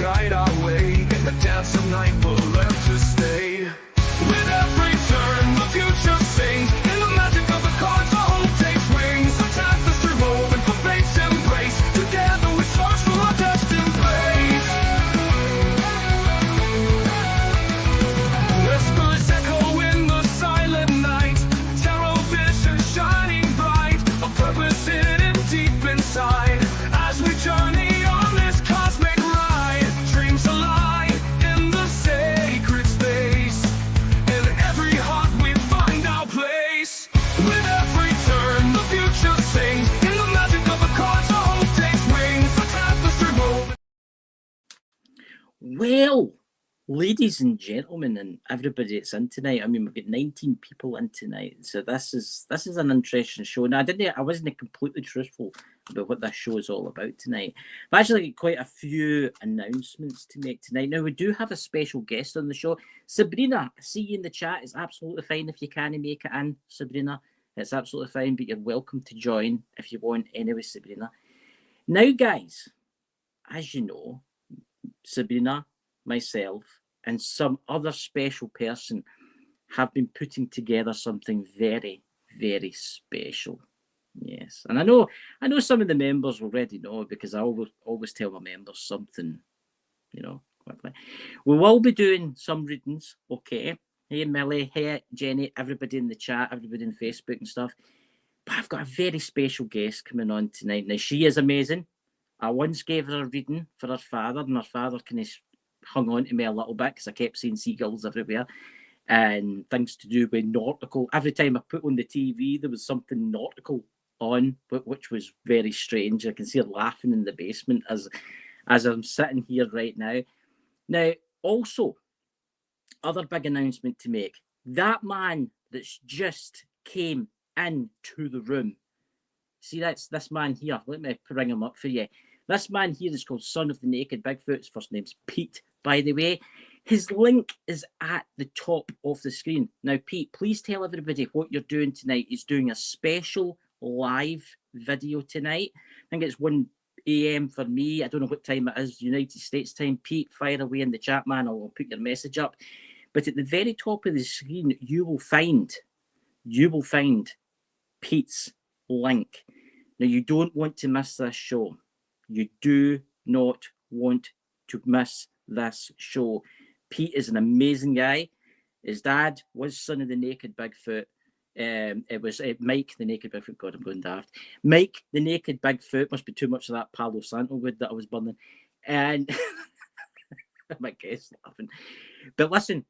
guide our way. In the dance of night we'll learn to stay. With every turn the future sings. In the magic of the cards the hope takes wings. The tapestry woven for fate's embrace. Together we search for our destined place. Whispers echo in the silent night. Tarot vision shining bright. A purpose hidden deep inside. As we journey on this cosmic ride, dreams alive in the sacred space. In every heart we find our place. With every turn the future sings. In the magic of the cards our hope takes wings. The tapestry woven. Well, ladies and gentlemen, and everybody that's in tonight. I mean, we've got 19 people in tonight, so this is an interesting show. Now, I wasn't completely truthful about what this show is all about tonight. I've actually got quite a few announcements to make tonight. Now, we do have a special guest on the show, Sabrina. I see you in the chat. It's absolutely fine if you can't make it in, Sabrina. It's absolutely fine, but you're welcome to join if you want anyway, Sabrina. Now, guys, as you know, Sabrina, myself, and some other special person have been putting together something very, very special. Yes, and I know some of the members already know, because I always tell my members something, quickly. We will be doing some readings, okay? Hey, Millie, hey, Jenny, everybody in the chat, everybody in Facebook and stuff. But I've got a very special guest coming on tonight. Now, she is amazing. I once gave her a reading for her father, and her father kind of hung on to me a little bit because I kept seeing seagulls everywhere and things to do with nautical. Every time I put on the TV, there was something nautical on, which was very strange. I can see her laughing in the basement as I'm sitting here right now. Now, also, other big announcement to make. That man that's just came into the room. See, that's this man here. Let me bring him up for you. This man here is called Son of the Naked Bigfoot. His first name's Pete, by the way. His link is at the top of the screen. Now, Pete, please tell everybody what you're doing tonight. He's doing a special live video tonight. I think it's 1 a.m. for me. I don't know what time it is, United States time. Pete, fire away in the chat, man. I'll put your message up. But at the very top of the screen, you will find Pete's link. Now, you don't want to miss this show. You do not want to miss this show. Pete is an amazing guy. His dad was Son of the Naked Bigfoot. It was Mike the Naked Bigfoot. God, I'm going daft. Mike the Naked Bigfoot. Must be too much of that Palo Santo wood that I was burning. And my guest laughing. But listen,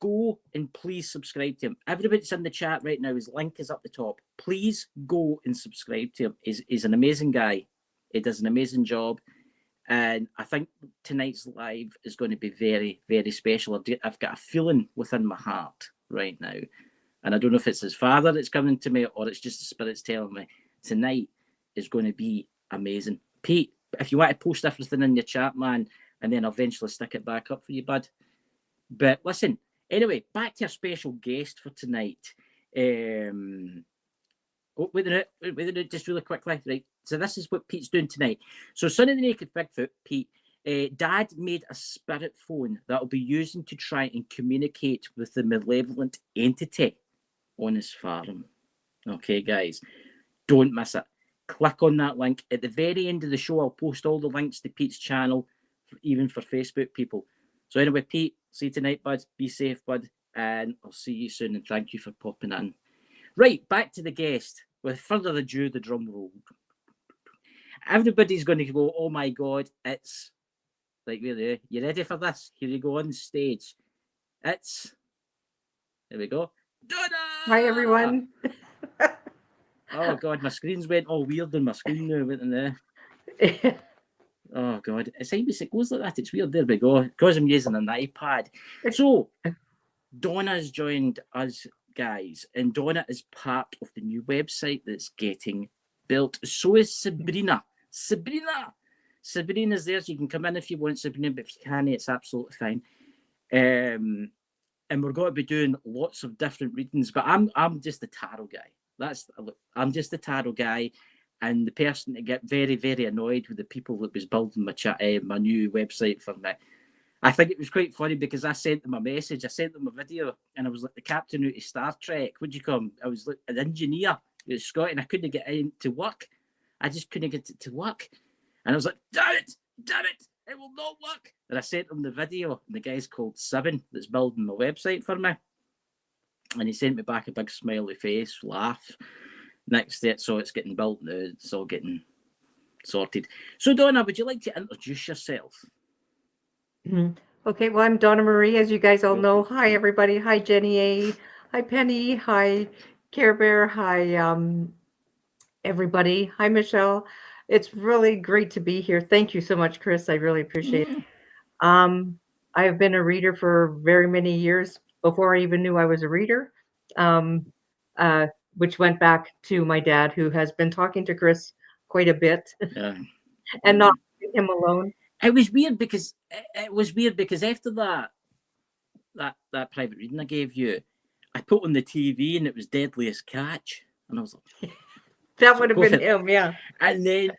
go and please subscribe to him. Everybody that's in the chat right now, his link is up the top. Please go and subscribe to him. He's an amazing guy. He does an amazing job. And I think tonight's live is going to be very, very special. I've got a feeling within my heart right now. And I don't know if it's his father that's coming to me or it's just the spirits telling me tonight is going to be amazing. Pete, if you want to post everything in your chat, man, and then I'll eventually stick it back up for you, bud. But listen, anyway, back to our special guest for tonight. Wait a minute, just really quickly. Right. So this is what Pete's doing tonight. So Son of the Naked Bigfoot, Pete, Dad made a spirit phone that will be using to try and communicate with the malevolent entity on his farm. Okay, guys, don't miss it. Click on that link. At the very end of the show, I'll post all the links to Pete's channel, even for Facebook people. So anyway, Pete, see you tonight, bud. Be safe, bud. And I'll see you soon. And thank you for popping in. Right, back to the guest. With further ado, the drum roll. Everybody's going to go, oh my God, it's like, really, you ready for this? Here you go on stage. There we go. Donna! Hi, everyone. Oh God, my screens went all weird on my screen now. Went in there. Oh God, it goes like that. It's weird. There we go. Because I'm using an iPad. So, Donna's joined us, guys, and Donna is part of the new website that's getting built. So is Sabrina. Sabrina's there, so you can come in if you want, Sabrina, but if you can't, it's absolutely fine. And we're going to be doing lots of different readings, but I'm just the tarot guy. I'm just the tarot guy, and the person to get very, very annoyed with the people that was building my new website for me. I think it was quite funny because I sent them a message, I sent them a video, and I was like the captain out of Star Trek. What'd you come? I was like an engineer. It was Scott, and I couldn't get in to work. I just couldn't get it to work. And I was like, damn it, it will not work. And I sent him the video, and the guy's called Seven that's building my website for me. And he sent me back a big smiley face, laugh. Next to it, so it's getting built now, it's all getting sorted. So Donna, would you like to introduce yourself? Okay, well, I'm Donna Marie, as you guys all know. Hi, everybody. Hi, Jenny A. Hi, Penny. Hi, Care Bear. Hi, everybody. Hi, Michelle. It's really great to be here. Thank you so much, Chris. I really appreciate it. I have been a reader for very many years before I even knew I was a reader, which went back to my dad, who has been talking to Chris quite a bit and not leaving him alone. It was weird because after that private reading I gave you, I put on the TV and it was Deadliest Catch, and I was like, that would have been him, yeah. And then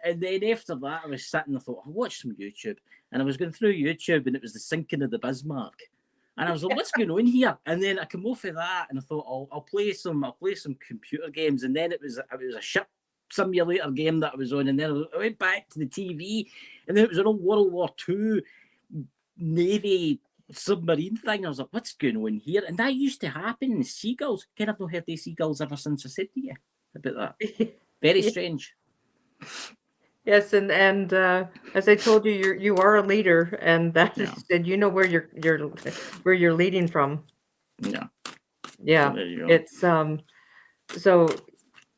after that, I was sitting. I thought I'll watch some YouTube, and I was going through YouTube, and it was the sinking of the Bismarck, and I was like, what's going on here? And then I come off of that, and I thought I'll play some computer games, and then it was a ship simulator game that I was on, and then I went back to the TV, and then it was an old World War II Navy submarine thing. I was like, what's going on here? And that used to happen in the Seagulls. I've not heard the Seagulls ever since I said to you about that. Very strange. Yes, and as I told you, you are a leader, and that is, and you know where you're leading from. Yeah. Yeah. It's so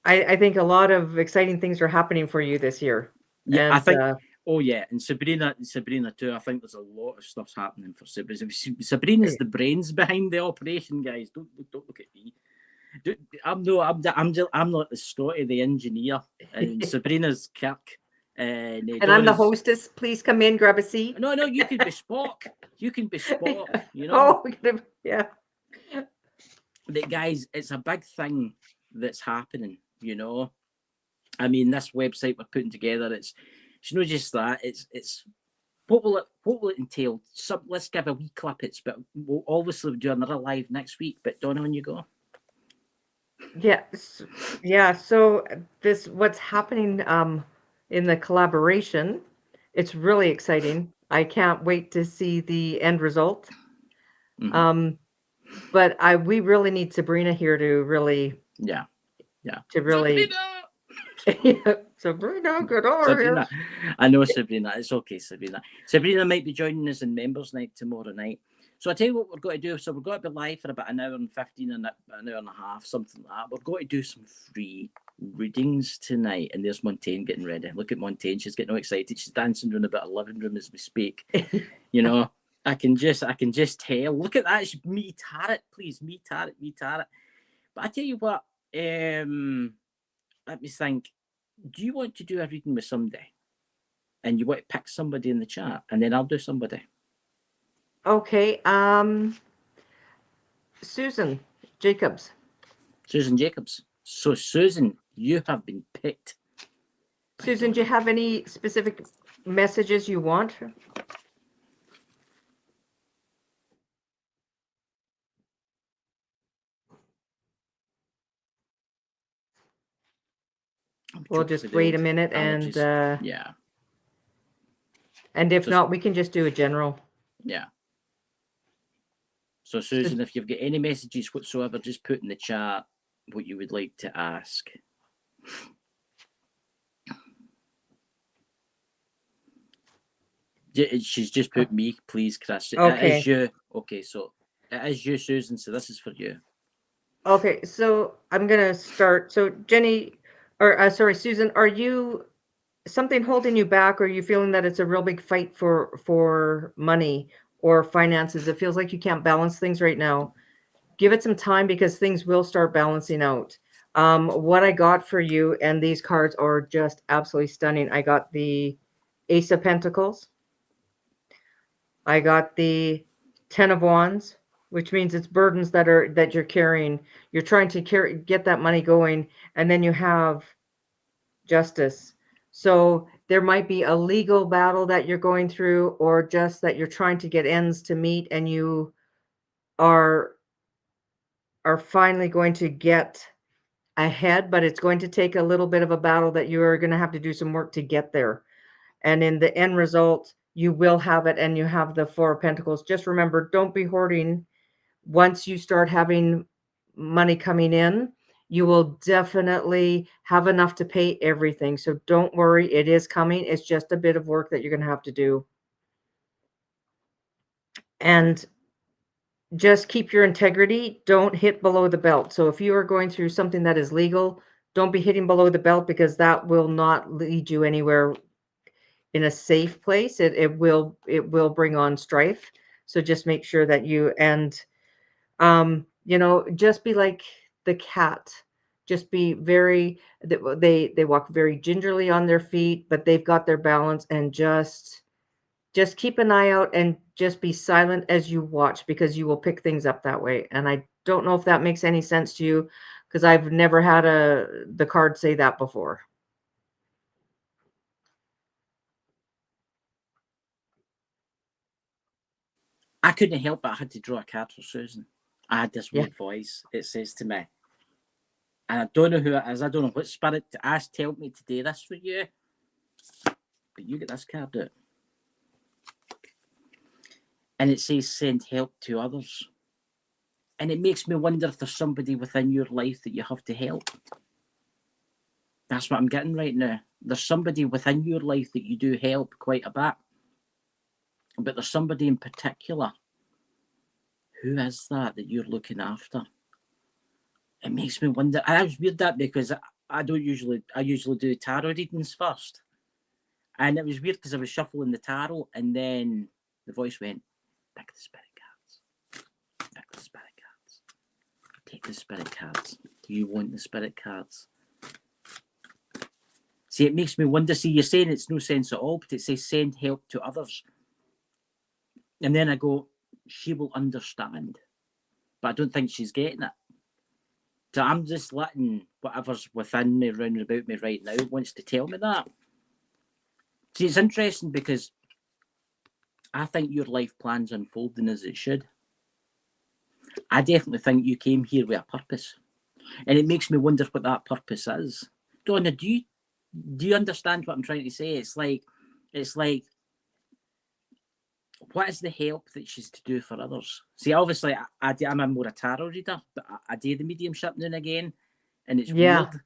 I think a lot of exciting things are happening for you this year. Yeah, and, I think. Oh yeah, and Sabrina too. I think there's a lot of stuff's happening for Sabrina. Sabrina's the brains behind the operation, guys. Don't look at me. I'm not the Scotty, the engineer, and Sabrina's Kirk. And I'm the hostess. Please come in, grab a seat. No, you can be Spock. You can be Spock. You know. Oh, yeah. But guys, it's a big thing that's happening. You know, I mean, this website we're putting together. It's not just that. It's what will it entail? Let's give a wee clip. But we'll obviously do another live next week. But Donna, on you go. Yeah. So what's happening in the collaboration, it's really exciting. I can't wait to see the end result. Mm-hmm. But we really need Sabrina here to really to really Sabrina, get over here. I know Sabrina. It's okay, Sabrina. Sabrina might be joining us in members night tomorrow night. So I tell you what we're going to do. So we're going to be live for about an hour and 15 and an hour and a half, something like that. We're going to do some free readings tonight. And there's Montaigne getting ready. Look at Montaigne. She's getting all excited. She's dancing around about a living room as we speak. You know, I can just tell. Look at that. It's me tarot, please. Me tarot. But I tell you what, let me think. Do you want to do a reading with somebody? And you want to pick somebody in the chat, and then I'll do somebody. Okay. Susan Jacobs. So Susan, you have been picked. Susan, do you have any specific messages you want? We'll just wait a minute and yeah. And if not, we can just do a general. Yeah. So Susan, if you've got any messages whatsoever, just put in the chat what you would like to ask. She's just put me, please, Chris. Okay. It is you. Okay, so it is you, Susan. So this is for you. Okay, so I'm gonna start. So Jenny, or sorry, Susan, are you something holding you back, or are you feeling that it's a real big fight for money or finances? It feels like you can't balance things right now. Give it some time because things will start balancing out. What I got for you, and these cards are just absolutely stunning. I got the Ace of Pentacles. I got the Ten of Wands, which means it's burdens that you're carrying. You're trying to get that money going, and then you have justice. So there might be a legal battle that you're going through, or just that you're trying to get ends to meet, and you are finally going to get ahead, but it's going to take a little bit of a battle that you are going to have to do some work to get there. And in the end result, you will have it, and you have the Four of Pentacles. Just remember, don't be hoarding. Once you start having money coming in, you will definitely have enough to pay everything. So don't worry, it is coming. It's just a bit of work that you're going to have to do. And just keep your integrity. Don't hit below the belt. So if you are going through something that is legal, don't be hitting below the belt, because that will not lead you anywhere in a safe place. It will bring on strife. So just make sure that you, and just be like the cat. Just be very, they walk very gingerly on their feet, but they've got their balance, and just keep an eye out, and just be silent as you watch, because you will pick things up that way. And I don't know if that makes any sense to you, because I've never had the card say that before. I couldn't help but I had to draw a card for Susan. I had this weird voice. It says to me, and I don't know who it is. I don't know what spirit asked to help me to do this for you, but you get this card out. And it says, send help to others. And it makes me wonder if there's somebody within your life that you have to help. That's what I'm getting right now. There's somebody within your life that you do help quite a bit. But there's somebody in particular. Who is that you're looking after? It makes me wonder. I was weird that because I usually do tarot readings first. And it was weird because I was shuffling the tarot, and then the voice went, pick the spirit cards. Pick the spirit cards. Take the spirit cards. Do you want the spirit cards? See, it makes me wonder. See, you're saying it's no sense at all, but it says send help to others. And then I go, she will understand. But I don't think she's getting it. So I'm just letting whatever's within me, round about me right now, wants to tell me that. See, it's interesting because I think your life plan's unfolding as it should. I definitely think you came here with a purpose. And it makes me wonder what that purpose is. Donna, do you understand what I'm trying to say? It's like, what is the help that she's to do for others? See, obviously, I'm more a tarot reader, but I do the mediumship now and again, and it's weird.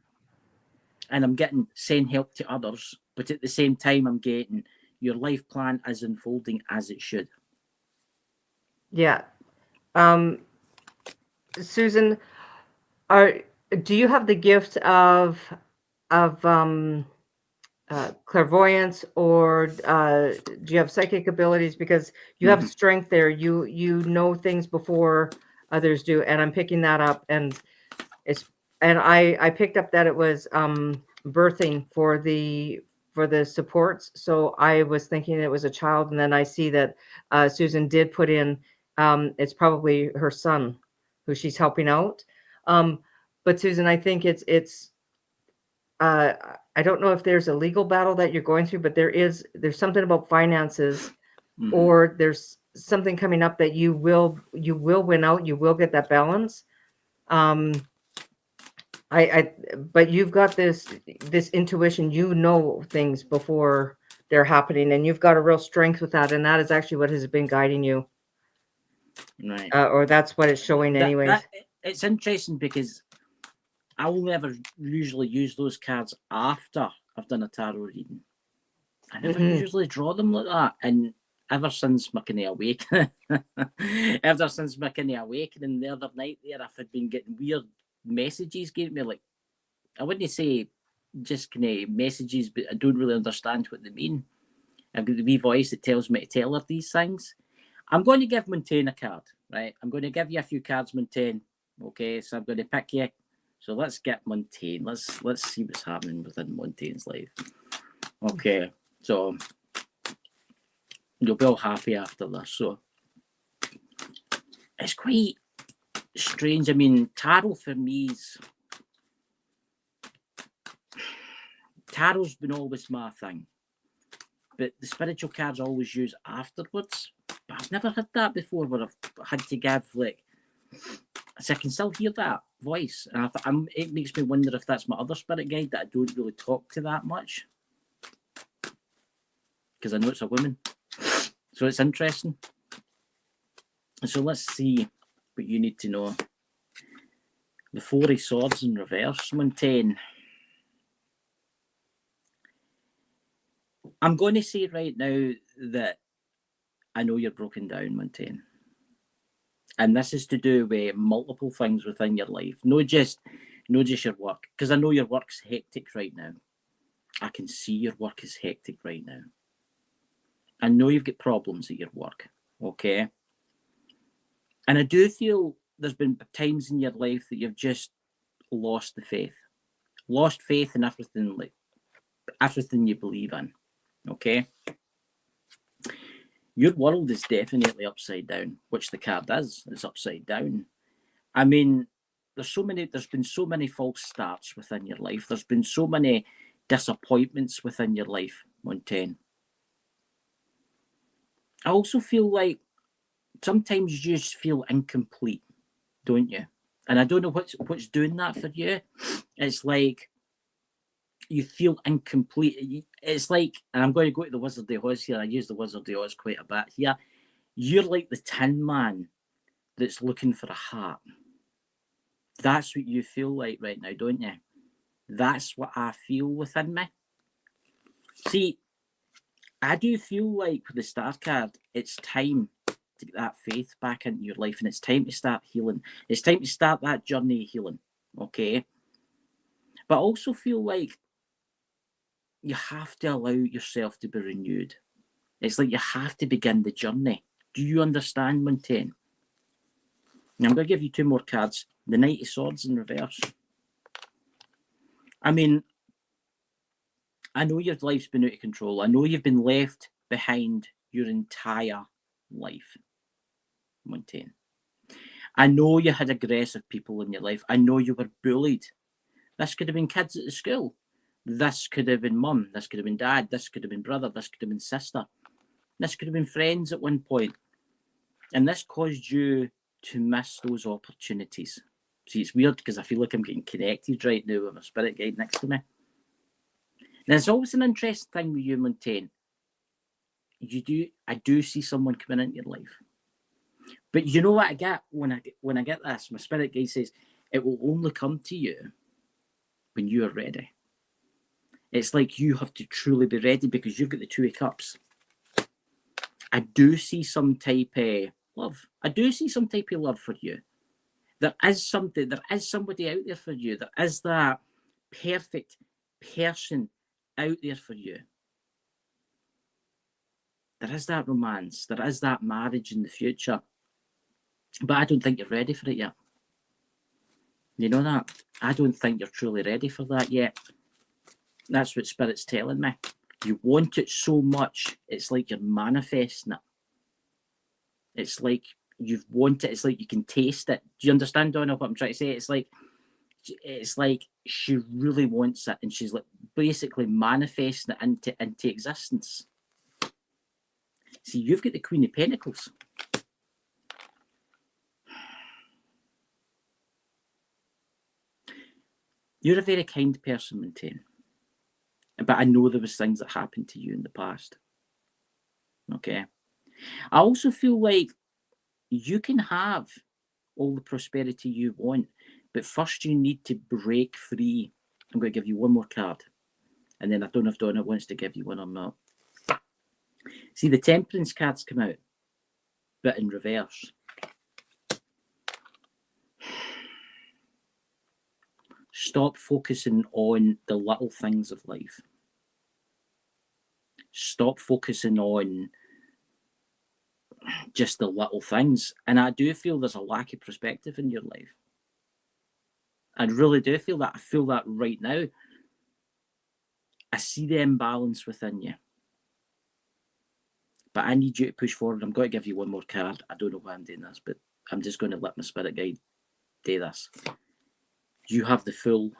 And I'm getting send help to others, but at the same time, I'm getting your life plan is unfolding as it should. Yeah. Susan, do you have the gift of clairvoyance, or do you have psychic abilities? Because you have strength there. You know things before others do, and I'm picking that up. And I picked up that it was birthing for the supports. So I was thinking it was a child, and then I see that Susan did put in it's probably her son who she's helping out. But Susan, I think it's I don't know if there's a legal battle that you're going through, but there's something about finances, or there's something coming up that you will win out. You will get that balance. But you've got this intuition. You know things before they're happening, and you've got a real strength with that. And that is actually what has been guiding you. Right. Or that's what it's showing, anyways. It's interesting because I only ever usually use those cards after I've done a tarot reading. I never usually draw them like that. And ever since my kind of awakening, the other night there, I've been getting weird messages given me, like, I wouldn't say just kind of messages, but I don't really understand what they mean. I've got the wee voice that tells me to tell her these things. I'm going to give Montaigne a card, right? I'm going to give you a few cards, Montaigne. Okay, so I'm going to pick you. So let's get Montaigne. Let's see what's happening within Montaigne's life. Okay, so you'll be all happy after this. So it's quite strange. I mean, tarot for me is, Tarot's been always my thing, but the spiritual cards I always use afterwards. But I've never had that before where I've had to give, like, so I can still hear that voice. And it makes me wonder if that's my other spirit guide that I don't really talk to that much. Because I know it's a woman. So it's interesting. So let's see what you need to know. The Four of Swords in reverse, Montaigne. I'm going to say right now that I know you're broken down, Montaigne. And this is to do with multiple things within your life. Not just your work. Because I know your work's hectic right now. I can see your work is hectic right now. I know you've got problems at your work. Okay? And I do feel there's been times in your life that you've just lost the faith. Lost faith in everything, like everything you believe in. Okay? Your world is definitely upside down, which the card is. It's upside down. I mean, there's been so many false starts within your life. There's been so many disappointments within your life, Montaigne. I also feel like sometimes you just feel incomplete, don't you? And I don't know what's doing that for you. It's like you feel incomplete. It's like, and I'm going to go to the Wizard of Oz here. I use the Wizard of Oz quite a bit here. You're like the Tin Man that's looking for a heart. That's what you feel like right now, don't you? That's what I feel within me. See, I do feel like with the Star card, it's time to get that faith back into your life, and it's time to start healing. It's time to start that journey of healing, okay? But I also feel like you have to allow yourself to be renewed. It's like you have to begin the journey. Do you understand, Montaigne? Now, I'm going to give you two more cards. The Knight of Swords in reverse. I mean, I know your life's been out of control. I know you've been left behind your entire life, Montaigne. I know you had aggressive people in your life. I know you were bullied. This could have been kids at the school. This could have been mum. This could have been dad. This could have been brother. This could have been sister. This could have been friends at one point. And this caused you to miss those opportunities. See, it's weird because I feel like I'm getting connected right now with a spirit guide next to me. There's always an interesting thing with you, Montaigne. I do see someone coming into your life. But you know what I get when I get this? My spirit guide says it will only come to you when you are ready. It's like you have to truly be ready because you've got the Two of Cups. I do see some type of love. I do see some type of love for you. There is somebody out there for you. There is that perfect person out there for you. There is that romance. There is that marriage in the future. But I don't think you're ready for it yet. You know that? I don't think you're truly ready for that yet. That's what Spirit's telling me. You want it so much, it's like you're manifesting it. It's like you want it. It's like you can taste it. Do you understand, Donna, what I'm trying to say? It's like she really wants it, and she's like basically manifesting it into existence. See, you've got the Queen of Pentacles. You're a very kind person, Montaigne. But I know there was things that happened to you in the past. Okay. I also feel like you can have all the prosperity you want, but first you need to break free. I'm going to give you one more card. And then I don't know if Donna wants to give you one or not. See, the Temperance cards come out, but in reverse. Stop focusing on the little things of life. Stop focusing on just the little things. And I do feel there's a lack of perspective in your life. I really do feel that. I feel that right now. I see the imbalance within you. But I need you to push forward. I'm going to give you one more card. I don't know why I'm doing this, but I'm just going to let my spirit guide do this. You have the Fool,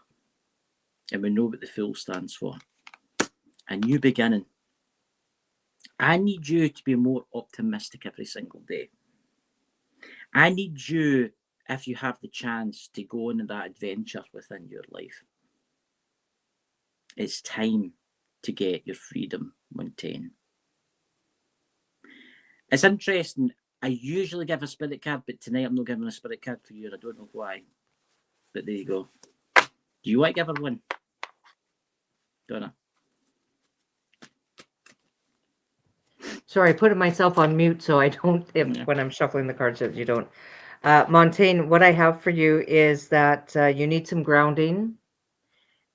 and we know what the Fool stands for. a new beginning. I need you to be more optimistic every single day. I need you, if you have the chance, to go on that adventure within your life. It's time to get your freedom, Montaigne. It's interesting. I usually give a spirit card, but tonight I'm not giving a spirit card for you, and I don't know why. But there you go. Do you want to give her one? Donna? Sorry, I put myself on mute so I don't, Yeah. when I'm shuffling the cards, that you don't. Montaigne, what I have for you is that you need some grounding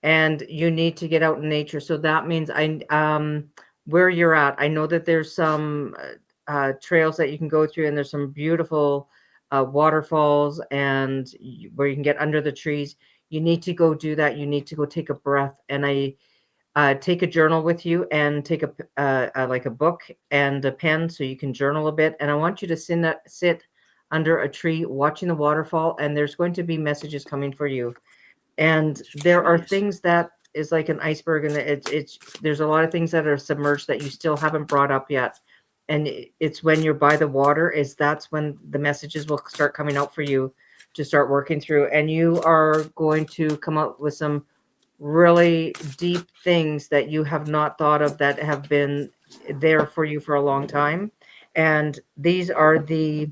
and you need to get out in nature. So that means where you're at, I know that there's some trails that you can go through, and there's some beautiful waterfalls and where you can get under the trees. You need to go do that. You need to go take a breath. And take a journal with you, and take like a book and a pen so you can journal a bit. And I want you to sit under a tree watching the waterfall, and there's going to be messages coming for you. And there are things that is like an iceberg, and there's a lot of things that are submerged that you still haven't brought up yet. And it's when you're by the water, that's when the messages will start coming out for you to start working through. And you are going to come up with some really deep things that you have not thought of, that have been there for you for a long time. And these are the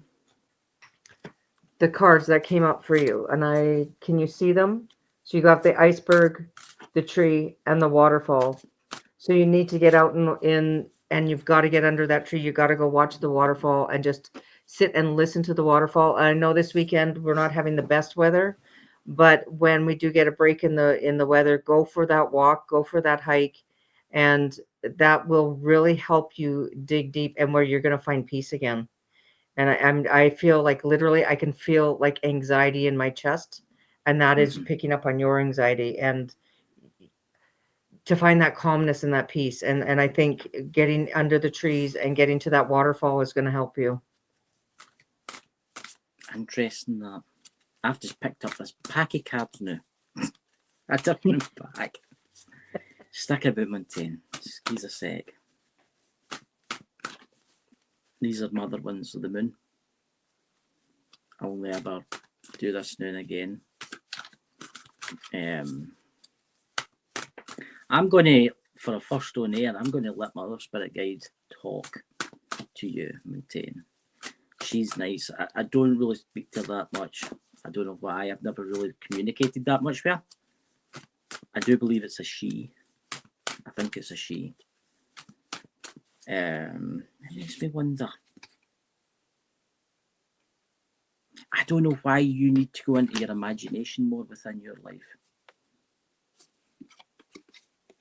cards that came up for you. And can you see them? So you got the iceberg, the tree, and the waterfall. So you need to get out in and you've got to get under that tree. You got to go watch the waterfall and just sit and listen to the waterfall. I know this weekend we're not having the best weather, but when we do get a break in the weather, go for that walk, go for that hike, and that will really help you dig deep and where you're going to find peace again. And I feel like literally I can feel like anxiety in my chest, and that is picking up on your anxiety, and to find that calmness and that peace. And I think getting under the trees and getting to that waterfall is going to help you. Interesting that. I've just picked up this pack of cards now. I took them back. Stick about Montaigne. Excuse a sec. These are my other ones of the moon. I'll only ever do this now and again. I'm going to, for a first on air, I'm going to let my other spirit guide talk to you, Montaigne. She's nice. I don't really speak to her that much. I don't know why. I've never really communicated that much with her. I do believe it's a she. I think it's a she. It makes me wonder. I don't know why you need to go into your imagination more within your life.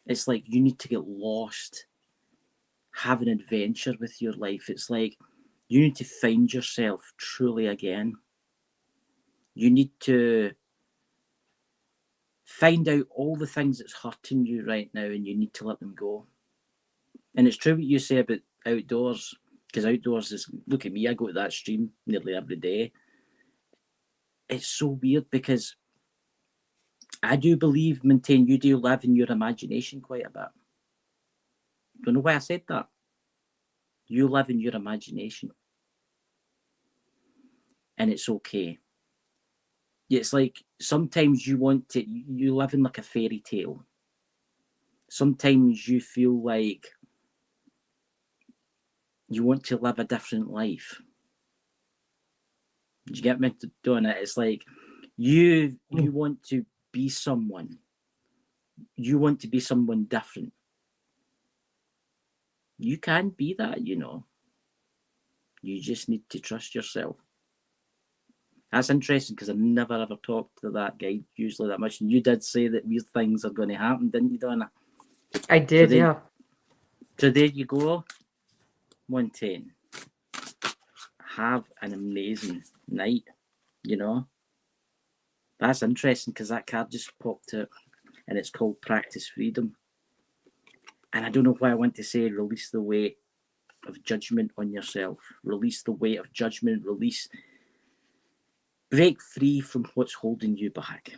It's like you need to get lost, have an adventure with your life. It's like you need to find yourself truly again. You need to find out all the things that's hurting you right now, and you need to let them go. And it's true what you say about outdoors, because outdoors is, look at me, I go to that stream nearly every day. It's so weird because I do believe, Montaigne, you do live in your imagination quite a bit. Don't know why I said that. You live in your imagination. And it's okay. It's like sometimes you live in like a fairy tale. Sometimes you feel like you want to live a different life. Do you get me doing it? It's like you want to be someone. You want to be someone different. You can be that, you know. You just need to trust yourself. That's interesting because I never ever talked to that guy usually that much. And you did say that weird things are going to happen, didn't you, Donna? I did, yeah. So there you go, Montaigne. Have an amazing night, you know. That's interesting because that card just popped out and it's called Practice Freedom. And I don't know why I want to say release the weight of judgment on yourself. Release the weight of judgment. Break free from what's holding you back.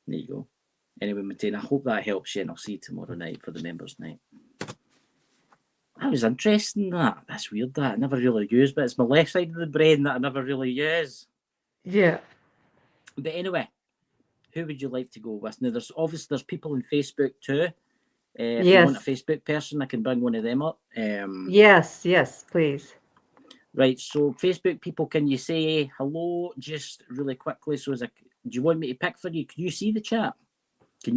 There you go. Anyway, Martina, I hope that helps you, and I'll see you tomorrow night for the members' night. That was interesting, that. That's weird, that. I never really use, but it's my left side of the brain that I never really use. Yeah. But anyway, who would you like to go with? Now, there's people on Facebook too. If you want a Facebook person, I can bring one of them up. Yes, please. Right, so Facebook people, can you say hello just really quickly? So, do you want me to pick for you? Can you see the chat?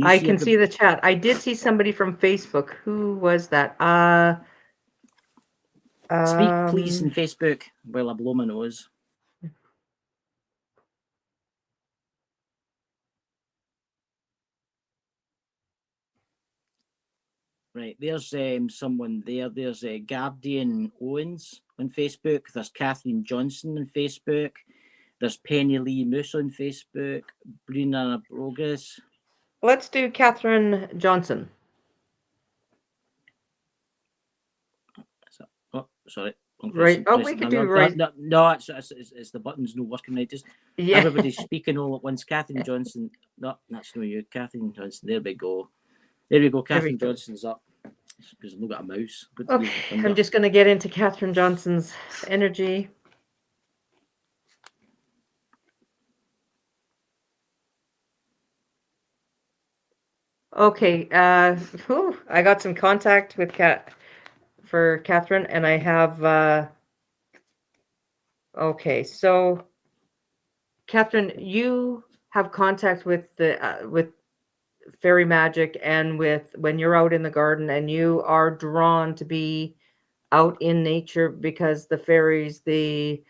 I can see the chat. I did see somebody from Facebook. Who was that? Speak, please, in Facebook while I blow my nose. Right, there's someone there. There's Guardian Owens on Facebook. There's Catherine Johnson on Facebook. There's Penny Lee Moose on Facebook. Brina Brogus. Let's do Catherine Johnson. Oh, sorry. Right. Oh, we could do right. No, it's the buttons no working right. Just everybody's speaking all at once. Catherine Johnson. No, that's not you. Catherine Johnson. There we go. There we go. Catherine Johnson's up. Because I've got a mouse. Okay, I'm just going to get into Catherine Johnson's energy. Okay, I got some contact with Catherine, and I have. Okay, so Catherine, you have contact with with fairy magic and with when you're out in the garden, and you are drawn to be out in nature because the fairies, the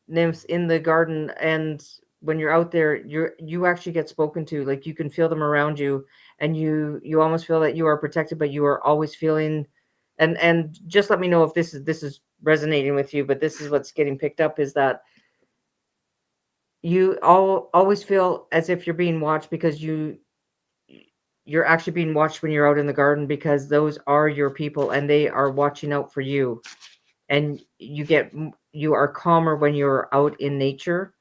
nymphs in the garden, and when you're out there, you actually get spoken to. Like, you can feel them around you, and you almost feel that you are protected, but you are always feeling. And just let me know if this is resonating with you, but this is what's getting picked up, is that you always feel as if you're being watched, because you're actually being watched when you're out in the garden, because those are your people and they are watching out for you. And you are calmer when you're out in nature.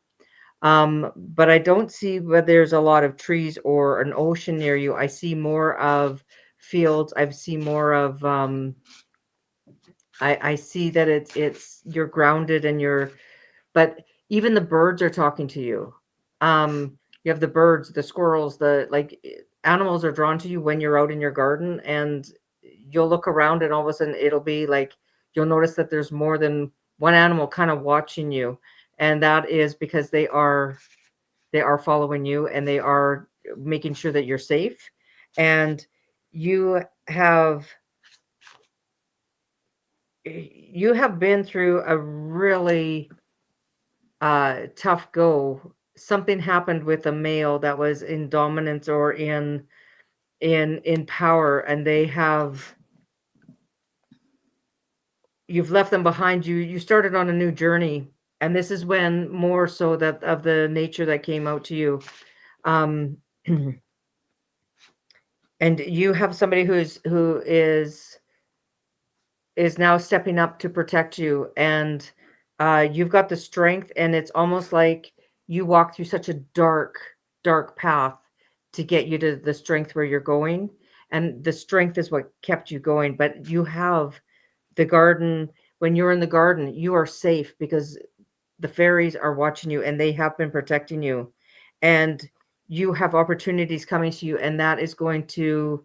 But I don't see whether there's a lot of trees or an ocean near you. I see more of fields. I see more of I see that it's you're grounded and but even the birds are talking to you. You have the birds, the squirrels, animals are drawn to you when you're out in your garden, and you'll look around and all of a sudden it'll be like, you'll notice that there's more than one animal kind of watching you. And that is because they are following you, and they are making sure that you're safe. And you have been through a really tough go. Something happened with a male that was in dominance or in power, and you've left them behind. You started on a new journey, and this is when more so that of the nature that came out to you. And you have somebody who is now stepping up to protect you, and you've got the strength, and it's almost like you walk through such a dark path to get you to the strength where you're going, and the strength is what kept you going. But you have the garden. When you're in the garden, you are safe because the fairies are watching you, and they have been protecting you, and you have opportunities coming to you, and that is going to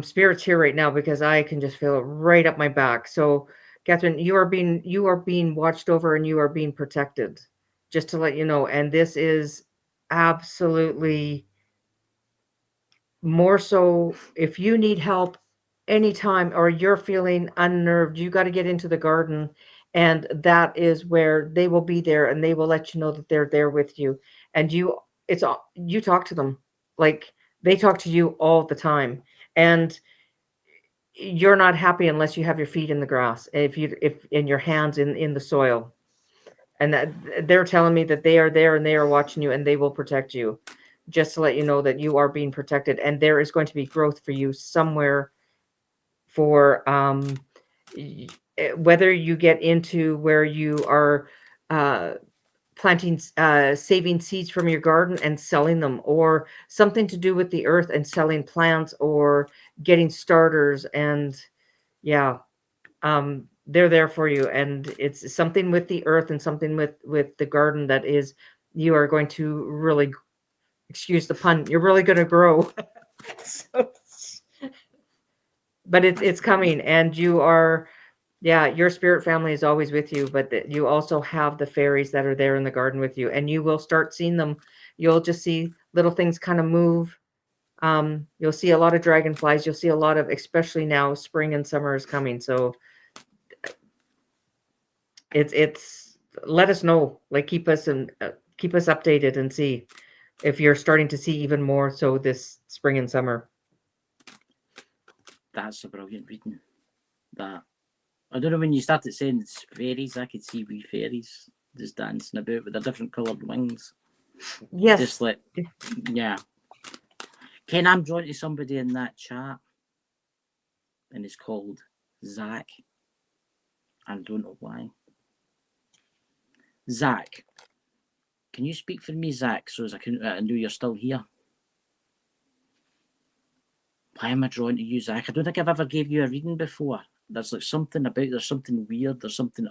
Spirit's here right now, because I can just feel it right up my back. So Catherine, you are being watched over, and you are being protected, just to let you know. And this is absolutely more so, if you need help anytime, or you're feeling unnerved, you got to get into the garden, and that is where they will be there, and they will let you know that they're there with you. And you talk to them like they talk to you all the time. And you're not happy unless you have your feet in the grass, if in your hands in the soil. And that they're telling me that they are there, and they are watching you, and they will protect you, just to let you know that you are being protected, and there is going to be growth for you somewhere, for whether you get into where you are planting, saving seeds from your garden and selling them, or something to do with the earth and selling plants or getting starters. And yeah, they're there for you. And it's something with the earth and something with the garden that is, you are going to really, excuse the pun, you're really going to grow. So, but it's coming, and you are, yeah, your spirit family is always with you, but you also have the fairies that are there in the garden with you, and you will start seeing them. You'll just see little things kind of move. You'll see a lot of dragonflies. You'll see a lot of, especially now, spring and summer is coming. So it's let us know, like keep us updated and see if you're starting to see even more so this spring and summer. That's a brilliant reading. That, I don't know, when you started saying it's fairies, I could see wee fairies just dancing about with their different coloured wings. Yes. Just like, yeah. Ken, I'm drawn to somebody in that chat, and it's called Zach. I don't know why. Zach, can you speak for me, Zach, so as I know you're still here? Why am I drawn to you, Zach? I don't think I've ever gave you a reading before. There's like something about, there's something weird, there's something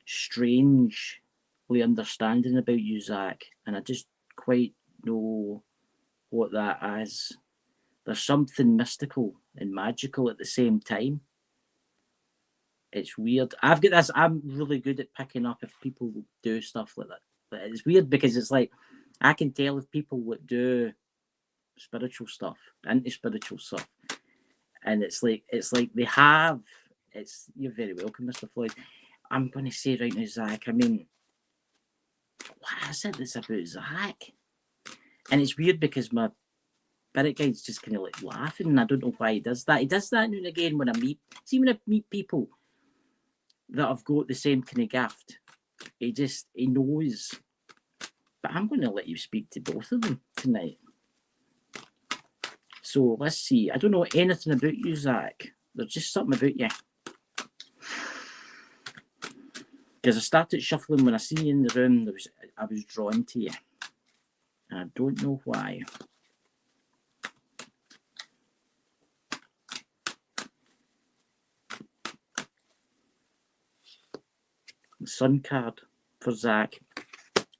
strangely understanding about you, Zach, and I just quite know what that is. There's something mystical and magical at the same time. It's weird. I've got this, I'm really good at picking up if people do stuff like that. But it's weird because it's like, I can tell if people that do spiritual stuff, into spiritual stuff, and it's like they have, you're very welcome, Mr. Floyd. I'm going to say right now, Zach, I mean, what is it that's about Zach? And it's weird because my spirit guide's just kind of like laughing, and I don't know why he does that. He does that now and again when I meet people that have got the same kind of gift. He knows. But I'm going to let you speak to both of them tonight. So let's see. I don't know anything about you, Zach. There's just something about you. Because I started shuffling when I see you in the room. I was drawn to you. And I don't know why. The Sun card for Zach.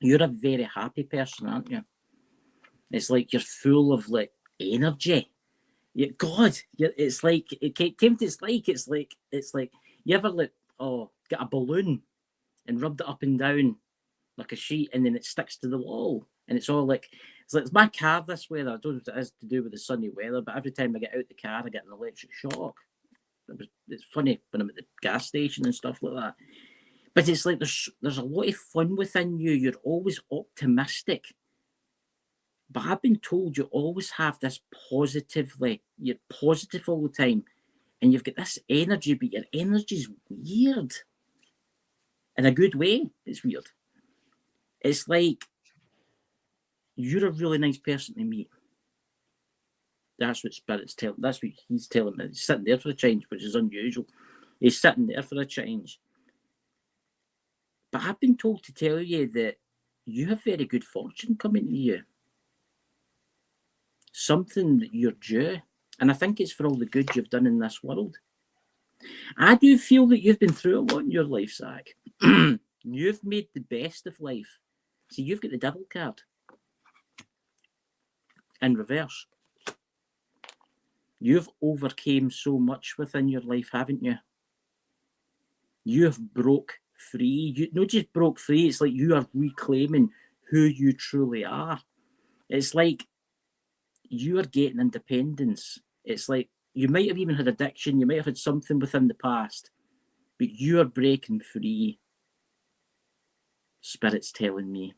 You're a very happy person, aren't you? It's like you're full of like energy. It's like you ever like get a balloon and rubbed it up and down like a sheet, and then it sticks to the wall, and it's like it's my car this weather. I don't know if it is to do with the sunny weather, but every time I get out the car, I get an electric shock. It's funny when I'm at the gas station and stuff like that. But it's like there's a lot of fun within you. You're always optimistic. But I've been told you always have this you're positive all the time. And you've got this energy, but your energy's weird. In a good way, it's weird. It's like you're a really nice person to meet. That's what Spirit's telling. That's what he's telling me. He's sitting there for a change, which is unusual. He's sitting there for a change. But I've been told to tell you that you have very good fortune coming to you. Something that you're due. And I think it's for all the good you've done in this world. I do feel that you've been through a lot in your life, Zach. You've made the best of life. See, you've got the devil card. In reverse. You've overcame so much within your life, haven't you? You have broke free. You not just broke free, it's like you are reclaiming who you truly are. It's like you are getting independence. It's like you might have even had addiction, you might have had something within the past, but you are breaking free. Spirit's telling me.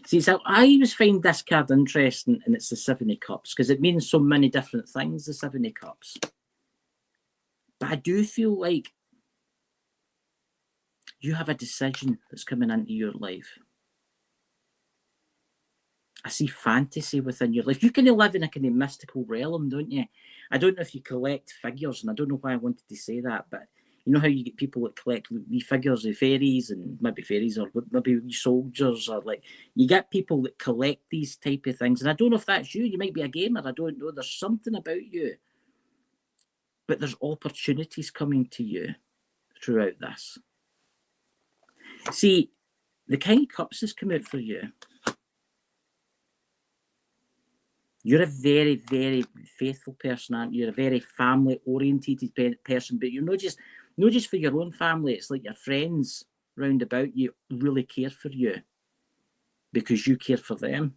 See, so I always find this card interesting, and it's the Seven of Cups, because it means so many different things, the Seven of Cups. But I do feel like you have a decision that's coming into your life. I see fantasy within your life. You kind of live in a kind of mystical realm, don't you? I don't know if you collect figures, and I don't know why I wanted to say that, but You know how you get people that collect wee figures of fairies and maybe fairies or maybe wee soldiers, or like you get people that collect these type of things. And I don't know if that's you. You might be a gamer. I don't know. There's something about you, but there's opportunities coming to you throughout this. See, the King of Cups has come out for you. You're a very, very faithful person, aren't you? You're a very family-orientated person, but you're not just for your own family. It's like your friends round about you really care for you because you care for them.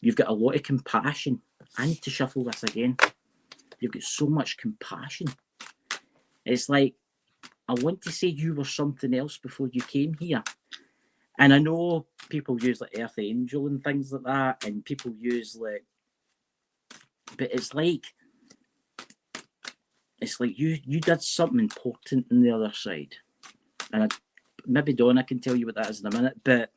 You've got a lot of compassion. I need to shuffle this again. You've got so much compassion. It's like, I want to say you were something else before you came here. And I know people use like Earth Angel and things like that, and people use like, but it's like you did something important on the other side. And maybe Donna can tell you what that is in a minute, but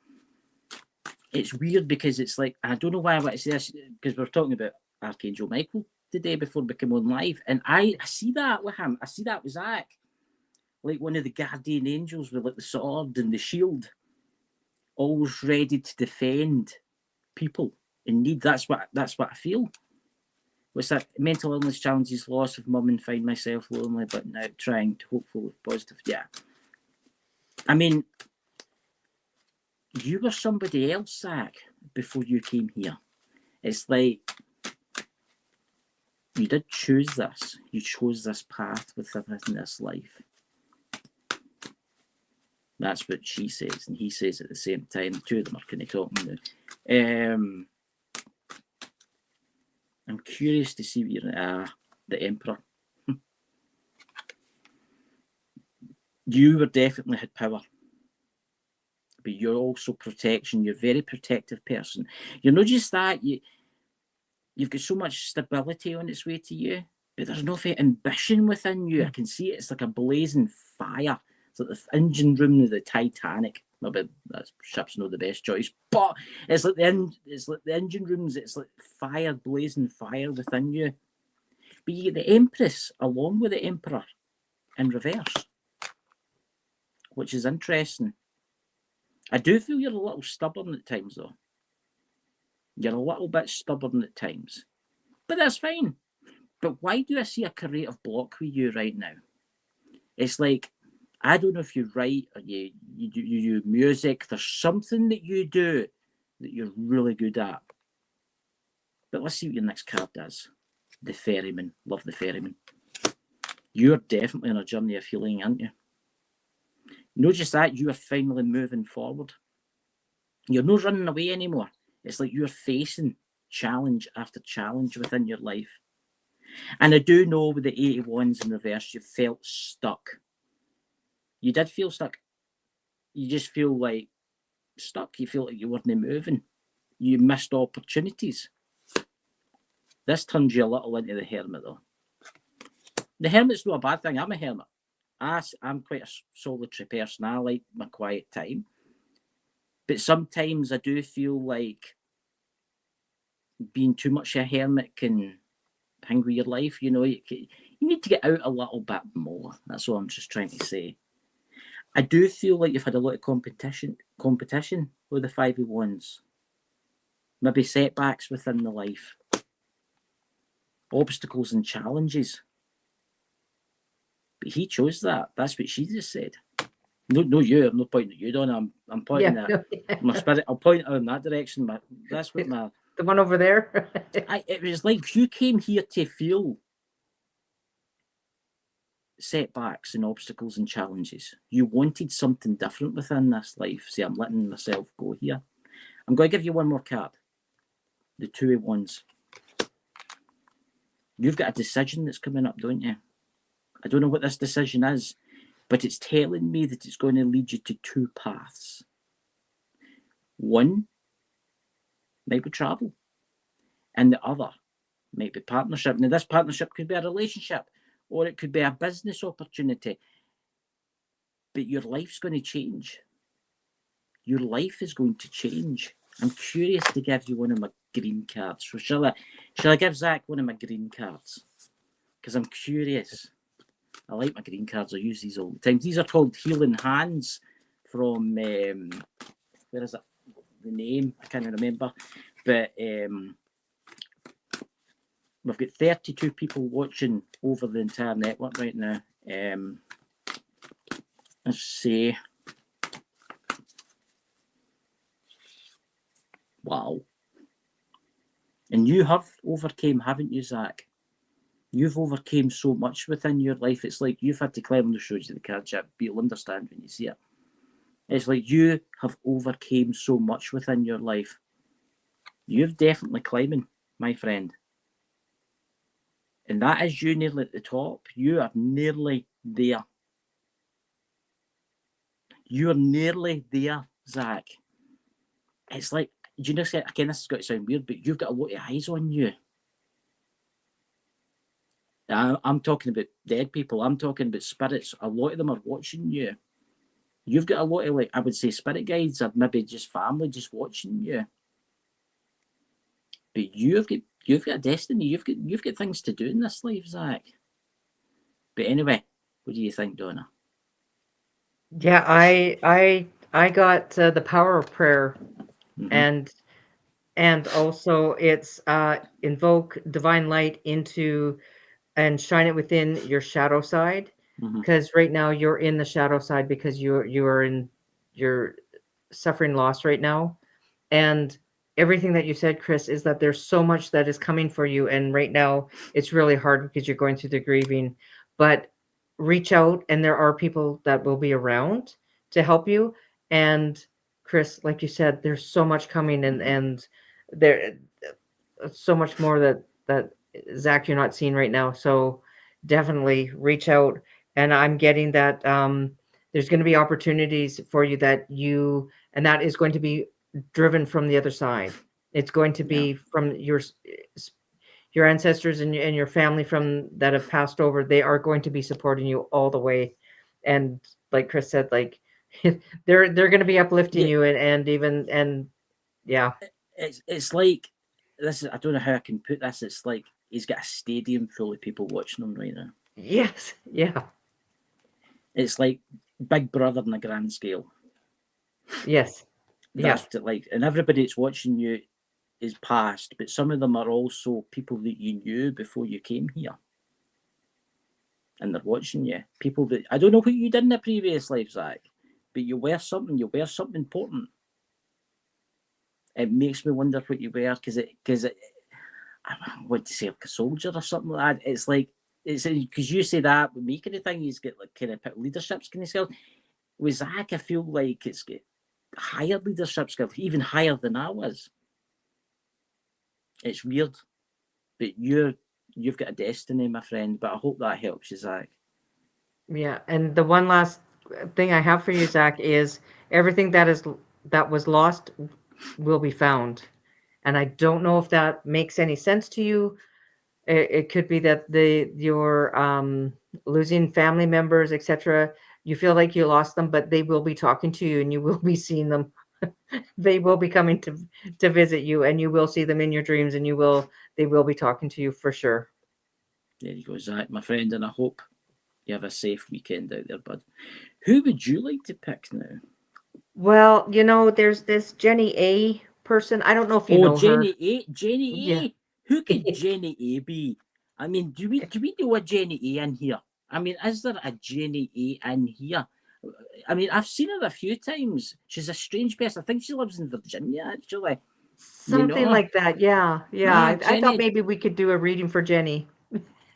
it's weird because it's like, I don't know why I want to say this, because we're talking about Archangel Michael today before we come on live, and I see that with him. I see that with Zach, like one of the guardian angels with like the sword and the shield, always ready to defend people in need. That's what I feel. What's that? Mental illness, challenges, loss of mum, and find myself lonely, but now trying to hopeful with positive. Yeah. I mean, you were somebody else, Zach, before you came here. It's like you did choose this. You chose this path within this life. That's what she says, and he says at the same time. The two of them are kind of talking now. I'm curious to see what you're the Emperor. You were definitely had power, but you're also protection. You're a very protective person. You're not just that. You've got so much stability on its way to you, but there's no ambition within you. I can see it. It's like a blazing fire. It's like the engine room of the Titanic. Maybe that ship's not the best choice, but it's like the engine rooms. It's like fire, blazing fire within you. But you get the Empress along with the Emperor in reverse, which is interesting. I do feel you're a little stubborn at times, though. You're a little bit stubborn at times, but that's fine. But why do I see a creative block with you right now? It's like, I don't know if you write or you do music. There's something that you do that you're really good at. But let's see what your next card does. The Ferryman. Love the Ferryman. You're definitely on a journey of healing, aren't you? Not just that, you are finally moving forward. You're not running away anymore. It's like you're facing challenge after challenge within your life. And I do know with the 81s in reverse, you felt stuck. You did feel stuck. You just feel like stuck. You feel like you weren't moving. You missed opportunities. This turns you a little into the Hermit, though. The Hermit's not a bad thing. I'm a hermit. I'm quite a solitary person. I like my quiet time. But sometimes I do feel like being too much a hermit can hang with your life. You know, you need to get out a little bit more. That's all I'm just trying to say. I do feel like you've had a lot of competition with the 5 of Wands. Maybe setbacks within the life. Obstacles and challenges. But he chose that. That's what she just said. No, you. I'm not pointing at you, Donna. I'm pointing at my spirit. I'll point out in that direction. But that's what my... The one over there? It was like you came here to feel setbacks and obstacles and challenges. You wanted something different within this life. See, I'm letting myself go here. I'm going to give you one more card. The 2 of Wands. You've got a decision that's coming up, don't you? I don't know what this decision is, but it's telling me that it's going to lead you to 2 paths. One might be travel, and the other might be partnership. Now, this partnership could be a relationship, or it could be a business opportunity. But your life's going to change. Your life is going to change. I'm curious to give you one of my green cards. So shall I give Zach one of my green cards? Because I'm curious. I like my green cards. I use these all the time. These are called Healing Hands from where is it? The name I can't remember, but we've got 32 people watching over the entire network right now. Let's see. Wow. And you have overcame, haven't you, Zach? You've overcame so much within your life. It's like you've had to climb the shows of the card chip, but you'll understand when you see it. It's like you have overcame so much within your life. You're definitely climbing, my friend. And that is you nearly at the top. You are nearly there. You're nearly there, Zach. It's like, do you know, again, this has got to sound weird, but you've got a lot of eyes on you. I'm talking about dead people. I'm talking about spirits. A lot of them are watching you. You've got a lot of, like, I would say spirit guides, or maybe just family just watching you. But you've got a destiny. You've got things to do in this life, Zach. But anyway, what do you think, Donna? Yeah, I got the power of prayer, Mhm. and also it's invoke divine light into and shine it within your shadow side, Mhm. because right now you're in the shadow side because you're suffering loss right now. And everything that you said, Chris, is that there's so much that is coming for you, and right now it's really hard because you're going through the grieving. But reach out, and there are people that will be around to help you. And Chris, like you said, there's so much coming, and there so much more that Zach you're not seeing right now. So definitely reach out. And I'm getting that there's going to be opportunities for you and that is going to be driven from the other side. It's going to Yeah. be from your ancestors and your family from that have passed over. They are going to be supporting you all the way. And like Chris said, like they're going to be uplifting Yeah. you and even and yeah. It's like this is, I don't know how I can put this. It's like he's got a stadium full of people watching him right now. Yes. Yeah. It's like Big Brother on a grand scale. Yes. Yeah. That's what it like, and everybody that's watching you is past, but some of them are also people that you knew before you came here, and they're watching you. People that I don't know what you did in a previous life, Zach, but you were something. You were something important. It makes me wonder what you were, because I want to say like a soldier or something like that. It's like it's because you say that with me kind of thing. He's got like kind of leadership kind of skills. With Zach, I feel like it's got higher leadership skills, even higher than I was. It's weird, but you've got a destiny, my friend. But I hope that helps you, Zach. Yeah. And the one last thing I have for you, Zach, is everything that was lost will be found. And I don't know if that makes any sense to you. It could be that your losing family members, etc. You feel like you lost them, but they will be talking to you, and you will be seeing them. They will be coming to visit you, and you will see them in your dreams, and they will be talking to you for sure. There you go, Zach, my friend, and I hope you have a safe weekend out there, bud. Who would you like to pick now? Well, there's this Jenny A person. I don't know if you Oh, know her. Jenny A. Jenny Yeah. A. Who could Jenny A be? I mean, do we know a Jenny A in here? I mean, is there a Jenny A in here? I mean, I've seen her a few times. She's a strange person. I think she lives in Virginia, actually. You Something know? like that. Yeah. Yeah. Ah, I thought Jenny. maybe we could do a reading for Jenny.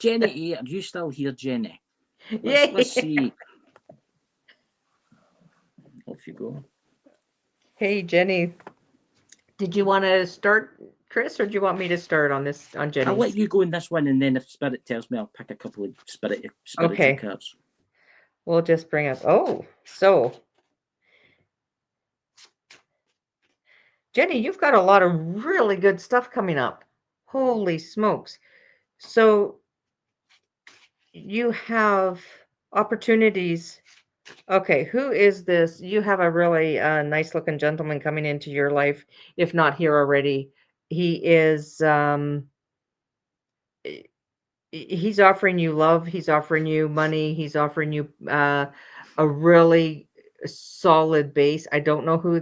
Jenny A. Are you still here, Jenny? Let's Yay. see. Off you go. Hey, Jenny. Did you want to start, Chris, or do you want me to start on I'll Jenny's? let you go in this one, and then if Spirit tells me, I'll pick a couple of spiritual Okay. cards. We'll just bring up. Oh, so Jenny, you've got a lot of really good stuff coming up. Holy smokes. So you have opportunities. Okay, who is this? You have a really nice looking gentleman coming into your life, if not here already. He is he's offering you love, he's offering you money, he's offering you a really solid base. I don't know who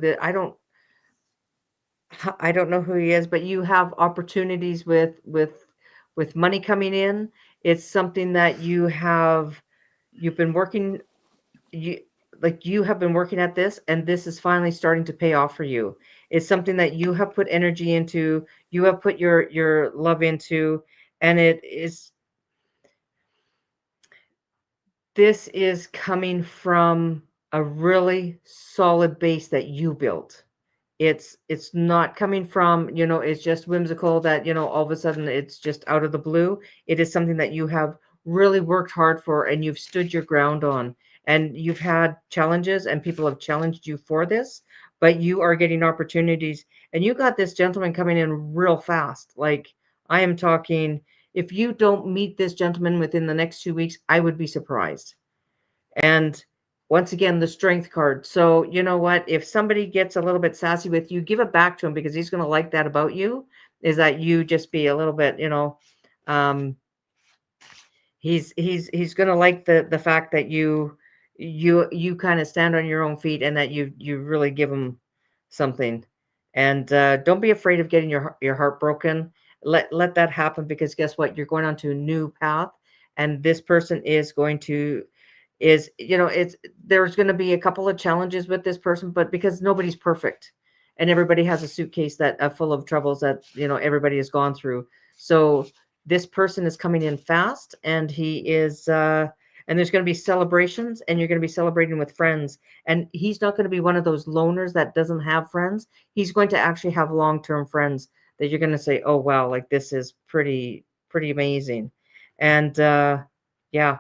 I don't know who he is, but you have opportunities with money coming in. It's something that you've been working you you have been working at this, and this is finally starting to pay off for you. It's something that you have put energy into, you have put your love into, and this is coming from a really solid base that you built. It's not coming from, it's just whimsical that, all of a sudden it's just out of the blue. It is something that you have really worked hard for, and you've stood your ground on, and you've had challenges and people have challenged you for this, but you are getting opportunities, and you got this gentleman coming in real fast. Like, I am talking, if you don't meet this gentleman within the next 2 weeks, I would be surprised. And once again, the strength card. So, you know what? If somebody gets a little bit sassy with you, give it back to him, because he's going to like that about you, is that you just be a little bit, um, he's going to like the fact that you kind of stand on your own feet, and that you really give him something. And don't be afraid of getting your heart broken. Let that happen, because guess what? You're going onto a new path, and this person is going to is it's there's going to be a couple of challenges with this person, but because nobody's perfect, and everybody has a suitcase that full of troubles that everybody has gone through. So this person is coming in fast, and he is and there's going to be celebrations, and you're going to be celebrating with friends, and he's not going to be one of those loners that doesn't have friends. He's going to actually have long-term friends that you're going to say, oh wow, like this is pretty amazing. And yeah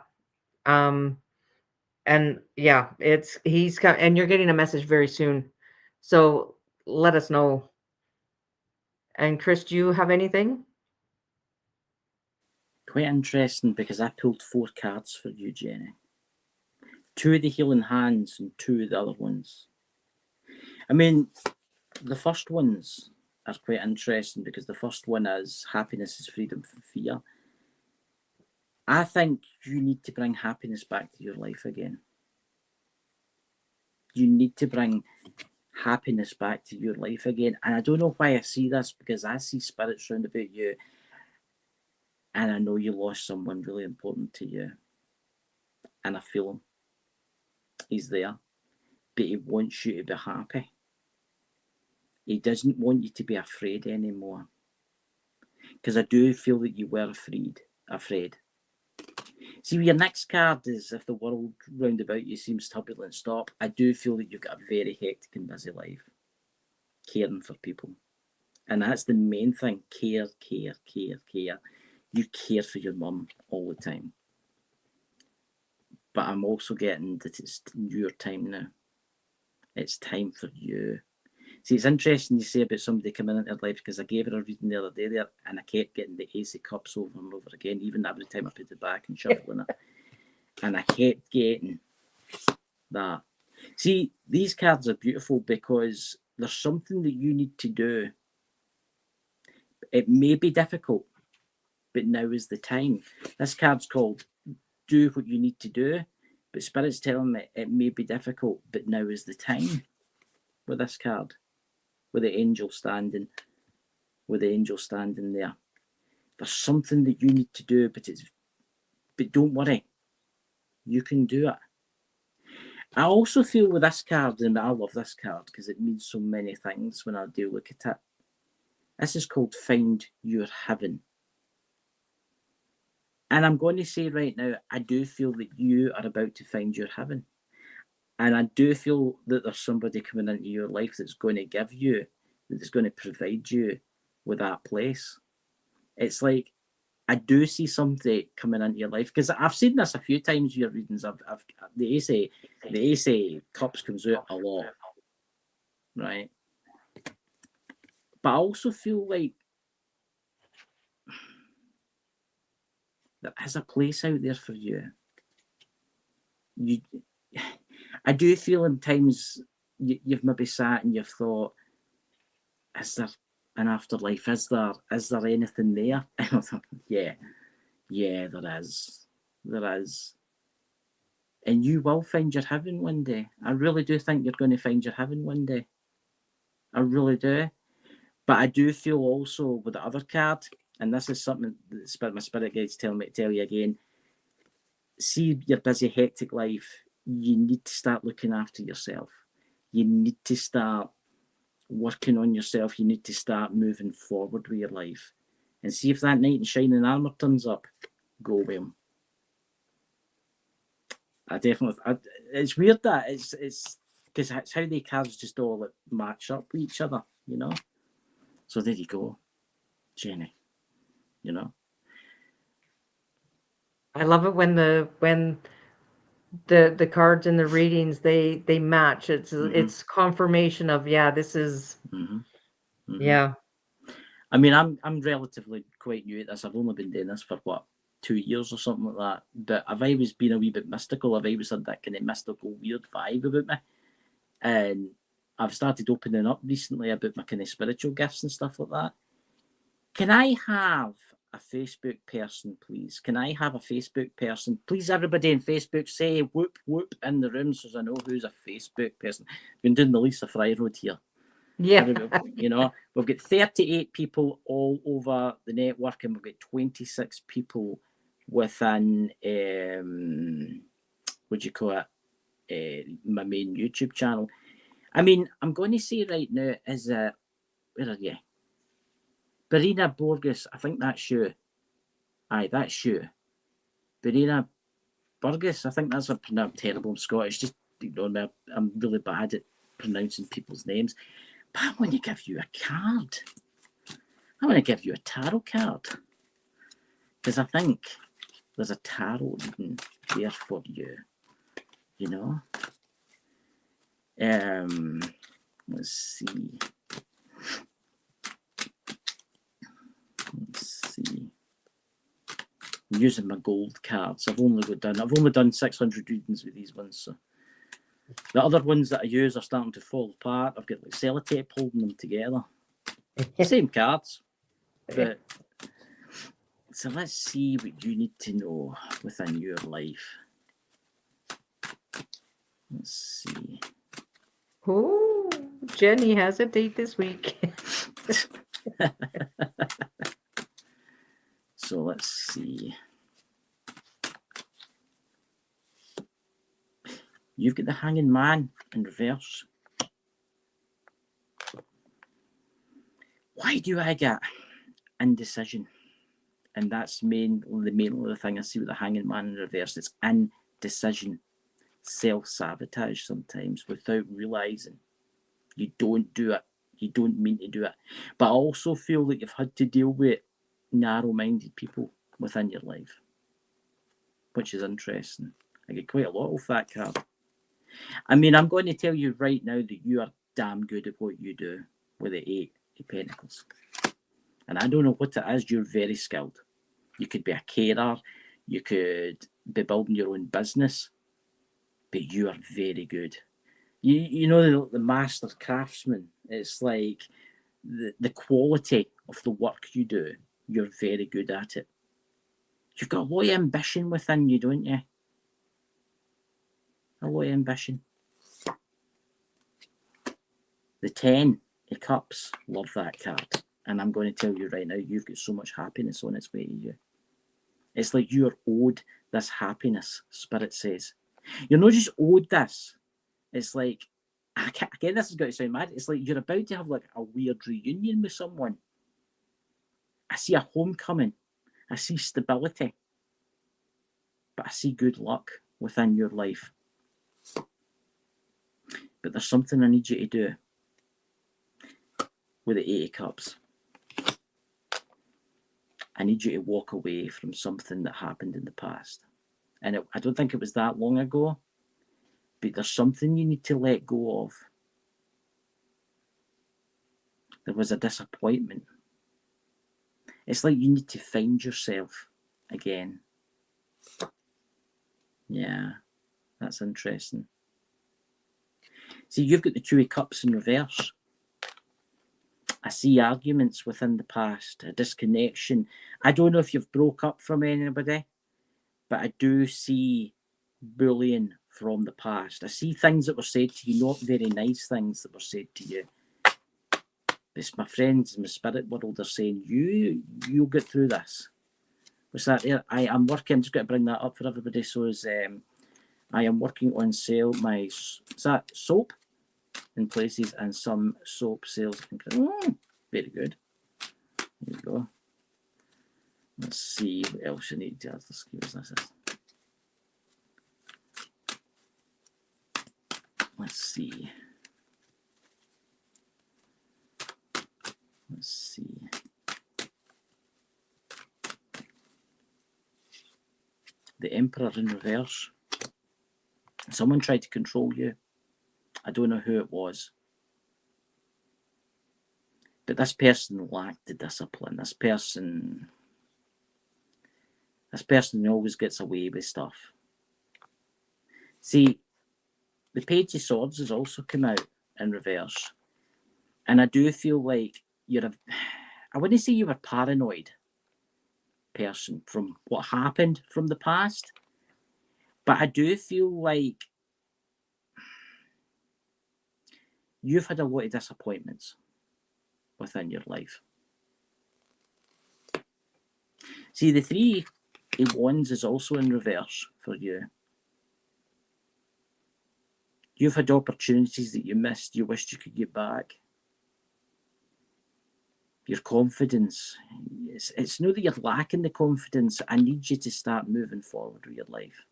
um and yeah, he's come, and you're getting a message very soon. So let us know. And Chris, do you have anything? Quite interesting, because I pulled 4 cards for you, Jenny. 2 of the healing hands and 2 of the other ones. I mean, the first ones are quite interesting, because the first one is happiness is freedom from fear. I think you need to bring happiness back to your life again. You need to bring happiness back to your life again. And I don't know why I see this, because I see spirits round about you, and I know you lost someone really important to you. And I feel him. He's there. But he wants you to be happy. He doesn't want you to be afraid anymore. Because I do feel that you were afraid. See, your next card is, if the world round about you seems turbulent, stop. I do feel that you've got a very hectic and busy life, caring for people. And that's the main thing. Care. You care for your mum all the time. But I'm also getting that it's your time now. It's time for you. See, it's interesting you say about somebody coming into your life, because I gave her a reading the other day there, and I kept getting the Ace of Cups over and over again, even every time I put it back and shuffling it. And I kept getting that. See, these cards are beautiful, because there's something that you need to do. It may be difficult, but now is the time. This card's called Do What You Need to Do, but Spirit's telling me it may be difficult, but now is the time with this card. With the angel standing there. There's something that you need to do, but don't worry. You can do it. I also feel with this card, and I love this card because it means so many things when I do look at it. This is called Find Your Heaven. And I'm going to say right now, I do feel that you are about to find your heaven. And I do feel that there's somebody coming into your life that's going to give you, that's going to provide you with that place. It's like, I do see somebody coming into your life, because I've seen this a few times in your readings. The Ace of Cups comes out a lot, right? But I also feel like there is a place out there for you. I do feel in times you've maybe sat and you've thought, is there an afterlife? Is there anything there? And I thought, yeah, Yeah, there is. There is. And you will find your heaven one day. I really do think you're going to find your heaven one day. I really do. But I do feel also with the other card, and this is something that my spirit guides telling me to tell you again. See your busy, hectic life. You need to start looking after yourself. You need to start working on yourself. You need to start moving forward with your life. And see if that knight in shining armour turns up. Go with him. It's weird that it's because it's how the cards just all like match up with each other, you know. So there you go, Jenny. You know. I love it when the cards and the readings they match. It's confirmation of this is yeah. I mean, I'm relatively quite new at this. I've only been doing this for 2 years or something like that. But I've always been a wee bit mystical. I've always had that kind of mystical, weird vibe about me. And I've started opening up recently about my kind of spiritual gifts and stuff like that. Can I have a Facebook person, please? Can I have a Facebook person? Please, everybody in Facebook, say whoop whoop in the room so I know who's a Facebook person. I've been doing the Lisa Fry Road here. Yeah. You know, we've got 38 people all over the network, and we've got 26 people within what do you call it? My main YouTube channel. I mean, I'm going to say right now is where are you? Barina Borges, I think that's you. Aye, that's you. Barina Burgess, I think that's I'm terrible. I'm Scottish. Just ignore me. I'm really bad at pronouncing people's names. But I want to give you a card. I want to give you a tarot card. Because I think there's a tarot reading there for you. You know? Let's see. I'm using my gold cards. I've only done 600 readings with these ones. So the other ones that I use are starting to fall apart. I've got like sellotape holding them together. Same cards. But so let's see what you need to know within your life. Let's see. Oh, Jenny has a date this week. So let's see. You've got the Hanging Man in reverse. Why do I get indecision? And that's mainly the thing I see with the Hanging Man in reverse. It's indecision, self-sabotage sometimes without realising. You don't do it. You don't mean to do it. But I also feel that you've had to deal with narrow-minded people within your life, which is interesting. I get quite a lot of that card. I mean, I'm going to tell you right now that you are damn good at what you do with the 8 of Pentacles. And I don't know what it is, you're very skilled. You could be a carer, you could be building your own business, but you are very good. You know the master craftsman. It's like the quality of the work you do, you're very good at it. You've got a lot of ambition within you, don't you? A lot of ambition. The 10 of Cups, love that card. And I'm going to tell you right now, you've got so much happiness on its way to you. It's like you're owed this happiness, Spirit says. You're not just owed this. It's like, again, this is going to sound mad. It's like you're about to have like a weird reunion with someone. I see a homecoming. I see stability. But I see good luck within your life. But there's something I need you to do with the 8 of Cups. I need you to walk away from something that happened in the past. And I don't think it was that long ago, but there's something you need to let go of. There was a disappointment. It's like you need to find yourself again. Yeah, that's interesting. See, you've got the 2 of Cups in reverse. I see arguments within the past, a disconnection. I don't know if you've broke up from anybody, but I do see bullying from the past. I see things that were said to you, not very nice things that were said to you. It's my friends in the spirit world are saying, you'll get through this. What's that there? I am working, I'm just going to bring that up for everybody. So is I am working on sale my, is that soap in places and some soap sales. Very good. There you go. Let's see what else you need to have the skills. This is. Let's see. Let's see. The Emperor in reverse. Someone tried to control you. I don't know who it was. But this person lacked the discipline. This person always gets away with stuff. See, the Page of Swords has also come out in reverse. And I do feel like I wouldn't say you were paranoid person from what happened from the past, but I do feel like you've had a lot of disappointments within your life. See, the Three of Wands is also in reverse for you. You've had opportunities that you missed, you wished you could get back. Your confidence, it's not that you're lacking the confidence. I need you to start moving forward with your life.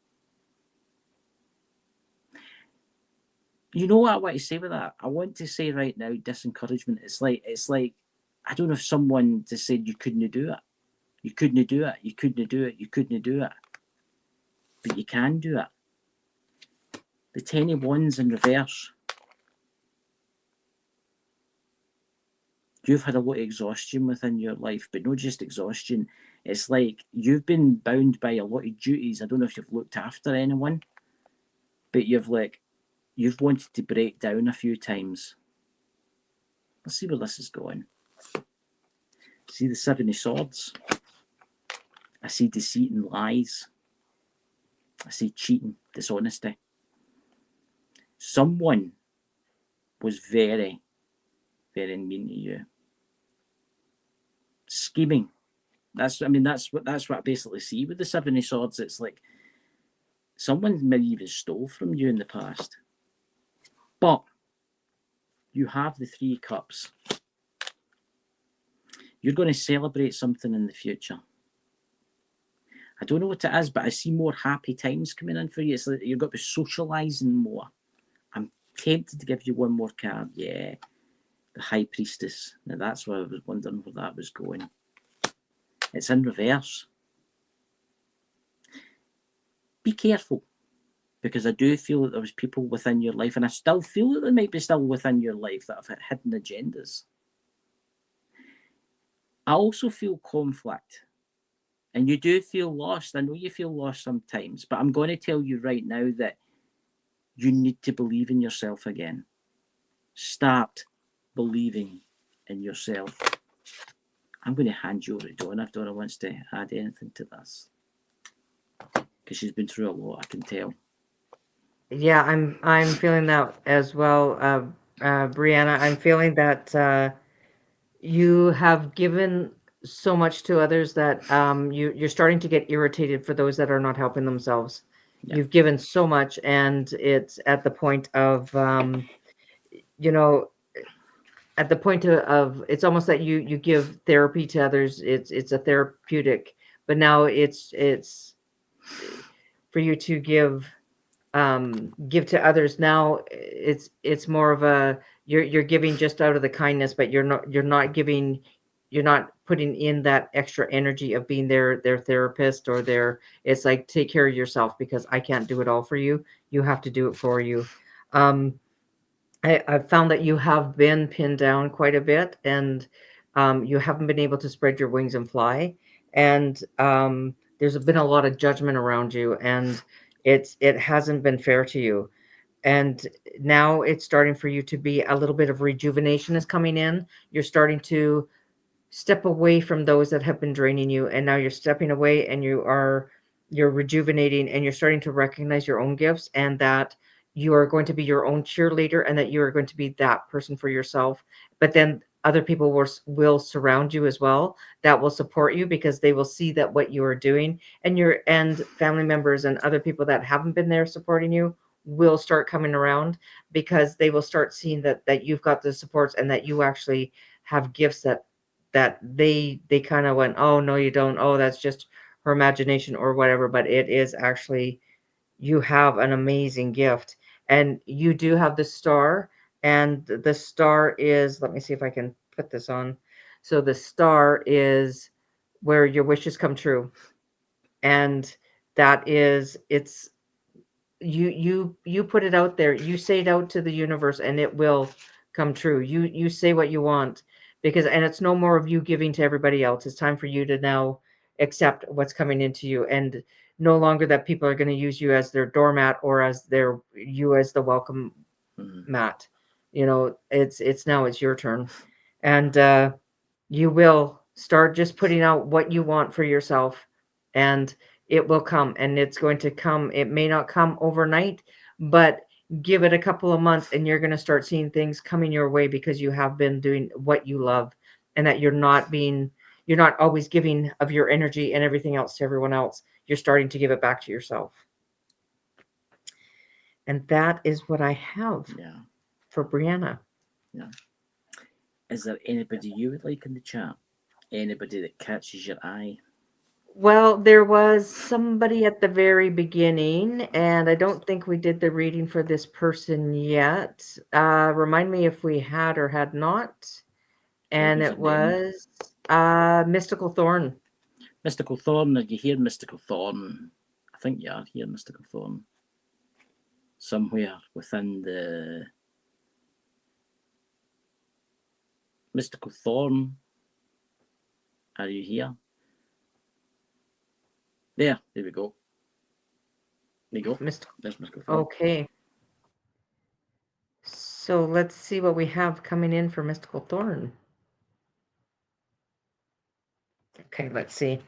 You know what I want to say with that? I want to say right now, disencouragement. It's like I don't know if someone just said you couldn't do it. You couldn't do it. You couldn't do it. You couldn't do it. But you can do it. The Ten of Wands in reverse. You've had a lot of exhaustion within your life, but not just exhaustion. It's like you've been bound by a lot of duties. I don't know if you've looked after anyone, but you've wanted to break down a few times. Let's see where this is going. See the Seven of Swords. I see deceit and lies. I see cheating, dishonesty. Someone was very, very mean to you. Scheming. That's what I basically see with the Seven of Swords. It's like someone maybe even stole from you in the past. But you have the Three Cups. You're going to celebrate something in the future. I don't know what it is, but I see more happy times coming in for you. It's like you've got to be socialising more. I'm tempted to give you one more card. Yeah. The High Priestess. Now that's why I was wondering where that was going. It's in reverse. Be careful, because I do feel that there was people within your life, and I still feel that there might be still within your life that have had hidden agendas. I also feel conflict, and you do feel lost. I know you feel lost sometimes, but I'm going to tell you right now that you need to believe in yourself again. Start believing in yourself. I'm going to hand you over to Donna if Donna wants to add anything to this, because she's been through a lot, I can tell. Yeah, I'm feeling that as well, Brianna. I'm feeling that you have given so much to others that you're starting to get irritated for those that are not helping themselves. Yeah. You've given so much, and it's at the point of at the point of it's almost that you give therapy to others. It's a therapeutic, but now it's for you to give to others. Now it's more of a you're giving just out of the kindness, but you're not giving, you're not putting in that extra energy of being their therapist or their, it's like, take care of yourself, because I can't do it all for you. You have to do it for you. I've found that you have been pinned down quite a bit, and you haven't been able to spread your wings and fly. And there's been a lot of judgment around you, and it hasn't been fair to you. and now it's starting for you to be a little bit of rejuvenation is coming in. You're starting to step away from those that have been draining you, and now you're stepping away and you're rejuvenating, and you're starting to recognize your own gifts, and that you are going to be your own cheerleader, and that you are going to be that person for yourself. But then other people will surround you as well, that will support you, because they will see that what you are doing, and family members and other people that haven't been there supporting you will start coming around, because they will start seeing that you've got the supports, and that you actually have gifts that they kind of went, oh no you don't, oh that's just her imagination or whatever, but it is actually, you have an amazing gift, and you do have the star, and the star is, let me see if I can put this on. So the star is where your wishes come true, and that is, it's, you put it out there, you say it out to the universe, and it will come true. You say what you want, because, and it's no more of you giving to everybody else. It's time for you to now accept what's coming into you, and no longer that people are going to use you as their doormat, or as their, you as the welcome mat. You know, it's now it's your turn, and you will start just putting out what you want for yourself, and it will come, and it's going to come. It may not come overnight, but give it a couple of months, and you're going to start seeing things coming your way, because you have been doing what you love, and that you're not always giving of your energy and everything else to everyone else. You're starting to give it back to yourself. And that is what I have Yeah. for Brianna. Yeah. Is there anybody you would like in the chat? Anybody that catches your eye? Well, there was somebody at the very beginning, and I don't think we did the reading for this person yet. Remind me if we had or had not. And was it her name? was Mystical Thorn. Mystical Thorn, are you here, Mystical Thorn? I think you are here, Mystical Thorn. Somewhere within the Mystical Thorn. Are you here? There we go. There you go. There's Mystical Thorn. Okay. So let's see what we have coming in for Mystical Thorn. Okay, let's see.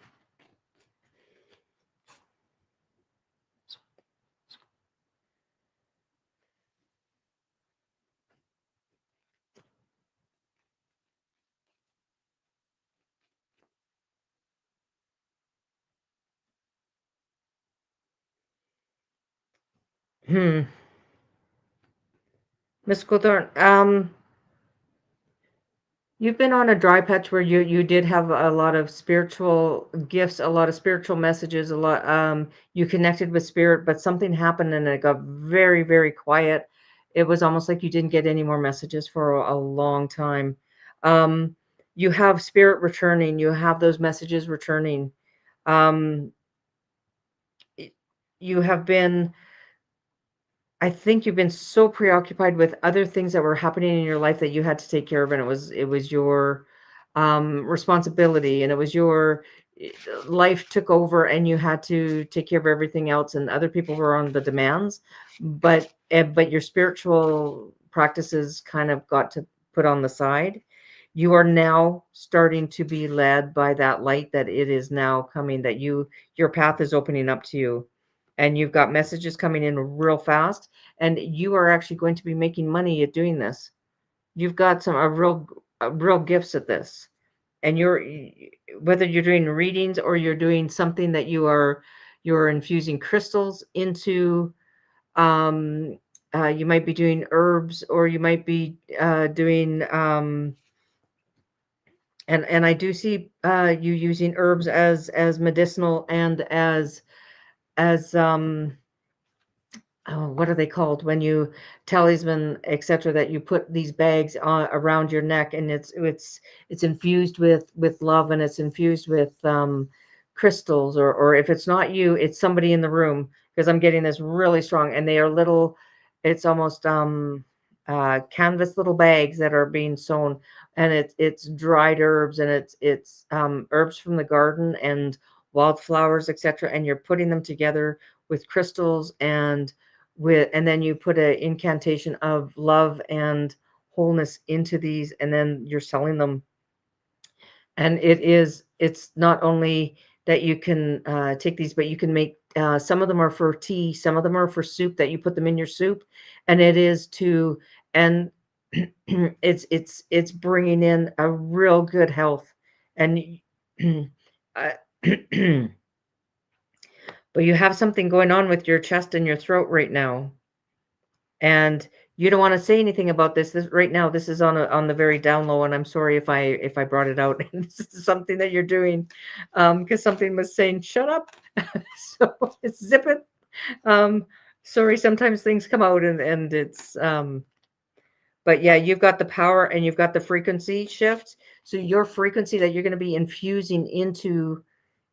Mystical Thorn. You've been on a dry patch where you did have a lot of spiritual gifts, a lot of spiritual messages, a lot, you connected with spirit, but something happened and it got very, very quiet. It was almost like you didn't get any more messages for a long time. You have spirit returning, you have those messages returning. You have been, I think you've been so preoccupied with other things that were happening in your life that you had to take care of, and it was your responsibility, and it was your life took over, and you had to take care of everything else, and other people were on the demands, but your spiritual practices kind of got to put on the side. You are now starting to be led by that light, that it is now coming, that your path is opening up to you, and you've got messages coming in real fast, and you are actually going to be making money at doing this. You've got some real gifts at this, and whether you're doing readings or you're doing something that you're infusing crystals into. You might be doing herbs, or you might be doing and I do see you using herbs as medicinal, and as oh, what are they called when you talisman, etc., that you put these bags around your neck, and it's infused with love, and it's infused with crystals, or if it's not you, it's somebody in the room, because I'm getting this really strong, and they are little, it's almost canvas little bags that are being sewn, and it's dried herbs, and it's herbs from the garden and wildflowers, etc., and you're putting them together with crystals and and then you put an incantation of love and wholeness into these, and then you're selling them. And it's not only that you can take these, but you can make some of them are for tea, some of them are for soup, that you put them in your soup, and it is to, and it's bringing in a real good health. And uh, but you have something going on with your chest and your throat right now, and you don't want to say anything about this. This right now, this is on the very down low, and I'm sorry if I brought it out. This is something that you're doing, because something was saying shut up. So it's zip it. Sorry, sometimes things come out, and it's but yeah, you've got the power and you've got the frequency shift. So your frequency that you're going to be infusing into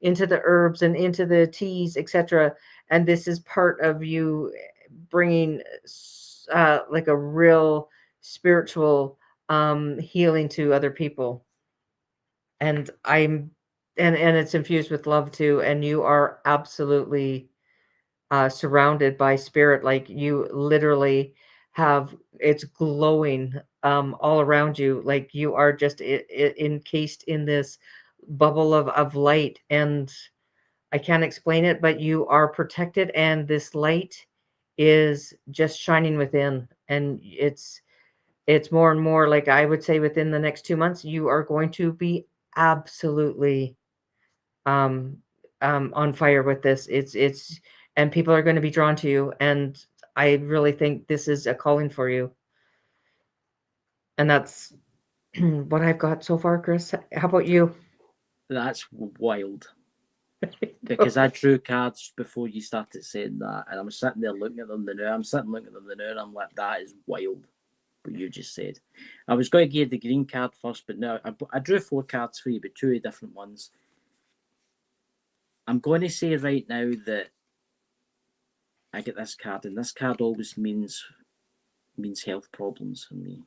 the herbs and into the teas, etc. And this is part of you bringing like a real spiritual healing to other people. And and it's infused with love too. And you are absolutely surrounded by spirit. Like you literally have, it's glowing all around you. Like you are just encased in this bubble of light. And I can't explain it, but you are protected, and this light is just shining within. And it's more and more, like I would say within the next 2 months, you are going to be absolutely on fire with this. It's and people are going to be drawn to you, and I really think this is a calling for you. And that's what I've got so far, Chris. How about you? That's wild. Because I drew cards before you started saying that, and I'm sitting there looking at them now. I'm sitting looking at them now, and I'm like, that is wild. What you just said. I was going to give the green card first, but no, I drew 4 cards for you, but 2 different ones. I'm going to say right now that I get this card, and this card always means health problems for me.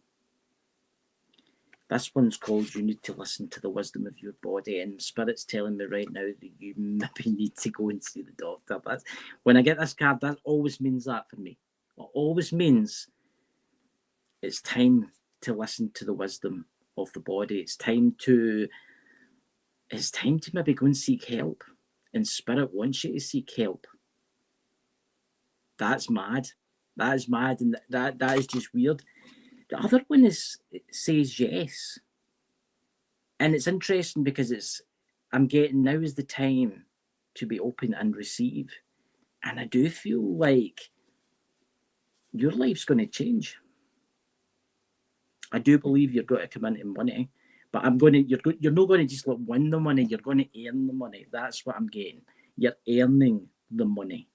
This one's called "You Need to Listen to the Wisdom of Your Body," and Spirit's telling me right now that you maybe need to go and see the doctor. That's, when I get this card, that always means that for me. It always means it's time to listen to the wisdom of the body. It's time to maybe go and seek help. And Spirit wants you to seek help. That's mad. That is mad, and that is just weird. The other one says yes. And it's interesting because I'm getting now is the time to be open and receive. And I do feel like your life's going to change. I do believe you're going to come into money, but you're not going to just win the money, you're going to earn the money. That's what I'm getting. You're earning the money.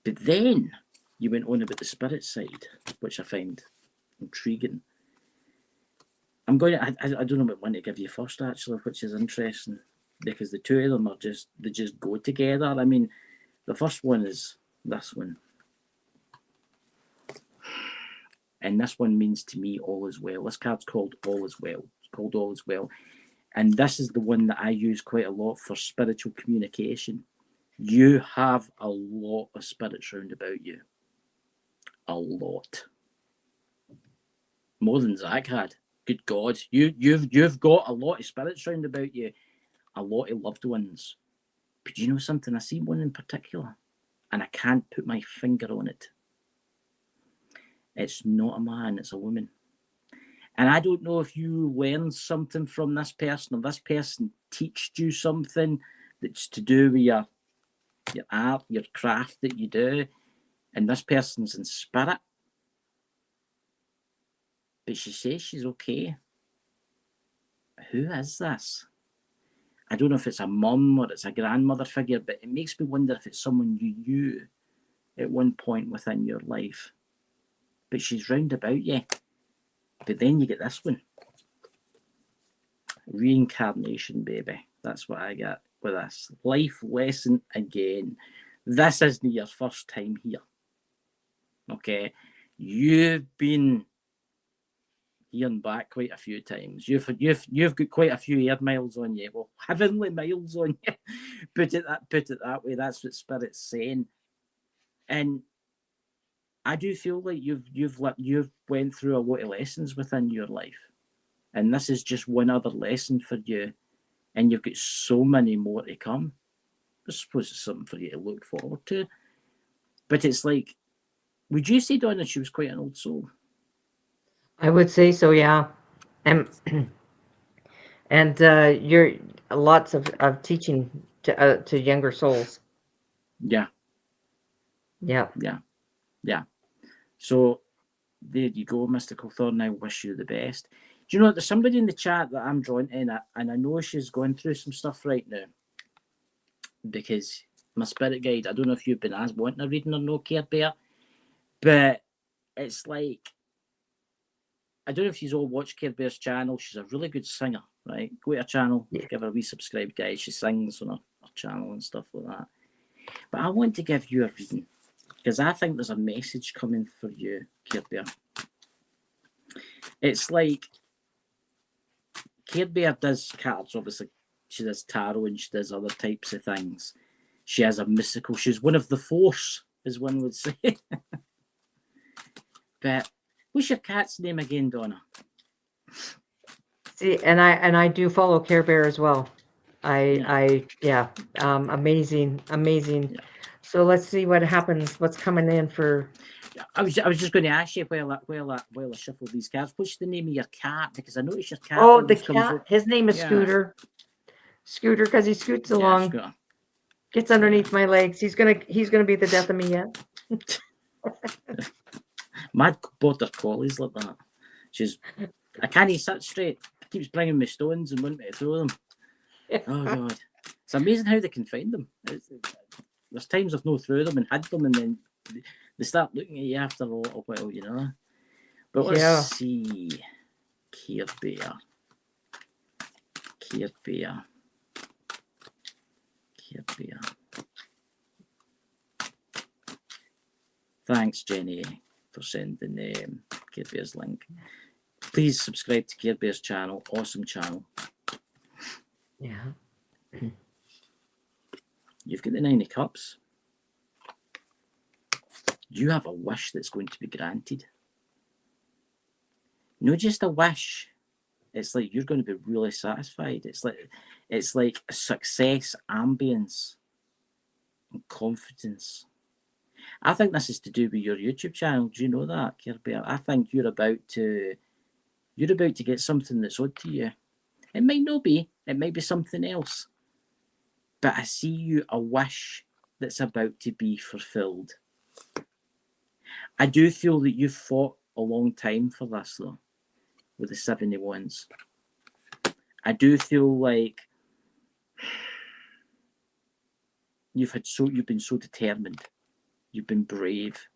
But then you went on about the spirit side, which I find intriguing. I don't know what one to give you first, actually, which is interesting, because the two of them they just go together. I mean, the first one is this one. And this one means to me all is well. This card's called All Is Well. It's called All Is Well. And this is the one that I use quite a lot for spiritual communication. You have a lot of spirits round about you. A lot. More than Zach had. Good God. You've got a lot of spirits round about you. A lot of loved ones. But you know something? I see one in particular, and I can't put my finger on it. It's not a man, it's a woman. And I don't know if you learned something from this person, or this person teached you something that's to do with your art, your craft that you do, and this person's in spirit. But she says she's okay. Who is this? I don't know if it's a mum or it's a grandmother figure, but it makes me wonder if it's someone you knew at one point within your life. But she's round about you. But then you get this one. Reincarnation, baby. That's what I got with this. Life lesson again. This isn't your first time here. Okay? You've been here and back quite a few times. You've got quite a few air miles on you. Well, heavenly miles on you. Put it that way. That's what Spirit's saying. And I do feel like you've went through a lot of lessons within your life, and this is just one other lesson for you, and you've got so many more to come. I suppose it's something for you to look forward to. But it's like, would you say, Donna, she was quite an old soul? I would say so, yeah. And and you're lots of teaching to younger souls. Yeah, Yeah. yeah. So there you go, Mystical Thorn. I wish you the best. Do you know, there's somebody in the chat that I'm drawn to, and I know she's going through some stuff right now, because my spirit guide, I don't know if you've been asked wanting a reading or no, Care Bear, but it's like, I don't know if you've all watched Care Bear's channel. She's a really good singer, right? Go to her channel, Yeah. give her a wee subscribe, guys. She sings on her channel and stuff like that. But I want to give you a reading, because I think there's a message coming for you, Care Bear. It's like, Care Bear does cards, obviously. She does tarot and she does other types of things. She has a mystical, she's one of the force, as one would say. But what's your cat's name again, Donna? See, and I do follow Care Bear as well. Amazing. Yeah. So let's see what happens. What's coming in for? I was just going to ask you while I shuffle these cards, what's the name of your cat? Because I noticed your cat. Oh, the always comes cat. out. His name is Yeah. Scooter. Scooter, because he scoots along, Scooter. gets underneath my legs. He's gonna be the death of me yet. My border collie's like that. I can't sit straight. Keeps bringing me stones and wanting me to throw them. Oh God, it's amazing how they can find them. There's times I've no through them and had them, and then they start looking at you after a little while, you know. But let's see, Care Bear. Thanks, Jenny, for sending Care Bear's link. Please subscribe to Care Bear's channel. Awesome channel. Yeah. You've got the 9 of Cups. You have a wish that's going to be granted. Not just a wish. It's like you're going to be really satisfied. It's like a success, ambience, and confidence. I think this is to do with your YouTube channel. Do you know that, Care Bear? I think you're about to get something that's owed to you. It might not be. It might be something else. But I see you a wish that's about to be fulfilled. I do feel that you've fought a long time for this, though, with the 7 of Wands. I do feel like you've been so determined. You've been brave.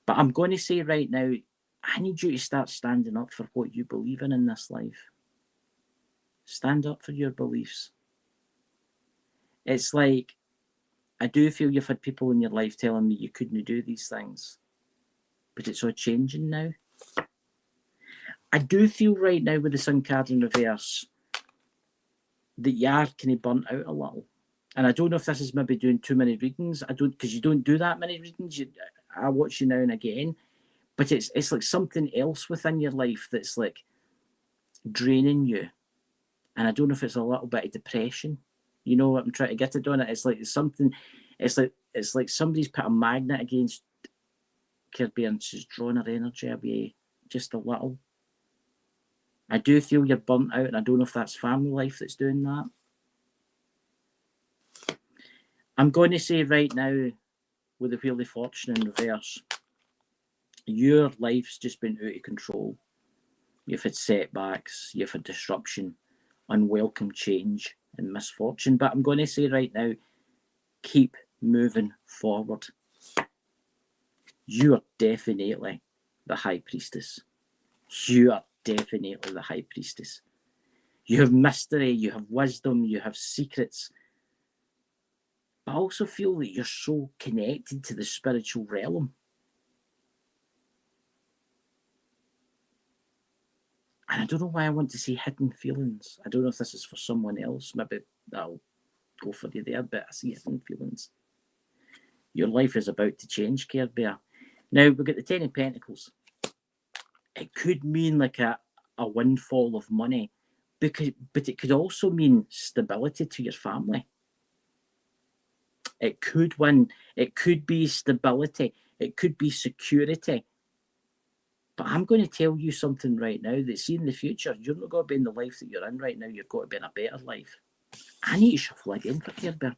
But I'm going to say right now, I need you to start standing up for what you believe in this life. Stand up for your beliefs. It's like, I do feel you've had people in your life telling me you couldn't do these things. But it's all changing now. I do feel right now with the Sun card in reverse that you are kind of burnt out a little. And I don't know if this is maybe doing too many readings. Because you don't do that many readings. I watch you now and again. But it's like something else within your life that's like draining you. And I don't know if it's a little bit of depression. You know what I'm trying to get at, on it? It's like something, it's like somebody's put a magnet against Kirby and she's drawn her energy away just a little. I do feel you're burnt out, and I don't know if that's family life that's doing that. I'm going to say right now, with the Wheel of Fortune in reverse, your life's just been out of control. You've had setbacks, you've had disruption, unwelcome change and misfortune. But I'm going to say right now, keep moving forward. You are definitely the High Priestess. You are definitely the High Priestess. You have mystery, you have wisdom, you have secrets. But I also feel that you're so connected to the spiritual realm. And I don't know why I want to see hidden feelings. I don't know if this is for someone else. Maybe that'll go for you there, but I see hidden feelings. Your life is about to change, Care Bear. Now, we've got the Ten of Pentacles. It could mean like a windfall of money, but it could also mean stability to your family. It could be stability. It could be security. But I'm going to tell you something right now that, see, in the future, you're not going to be in the life that you're in right now. You're going to be in a better life. I need to shuffle again for Care Bear.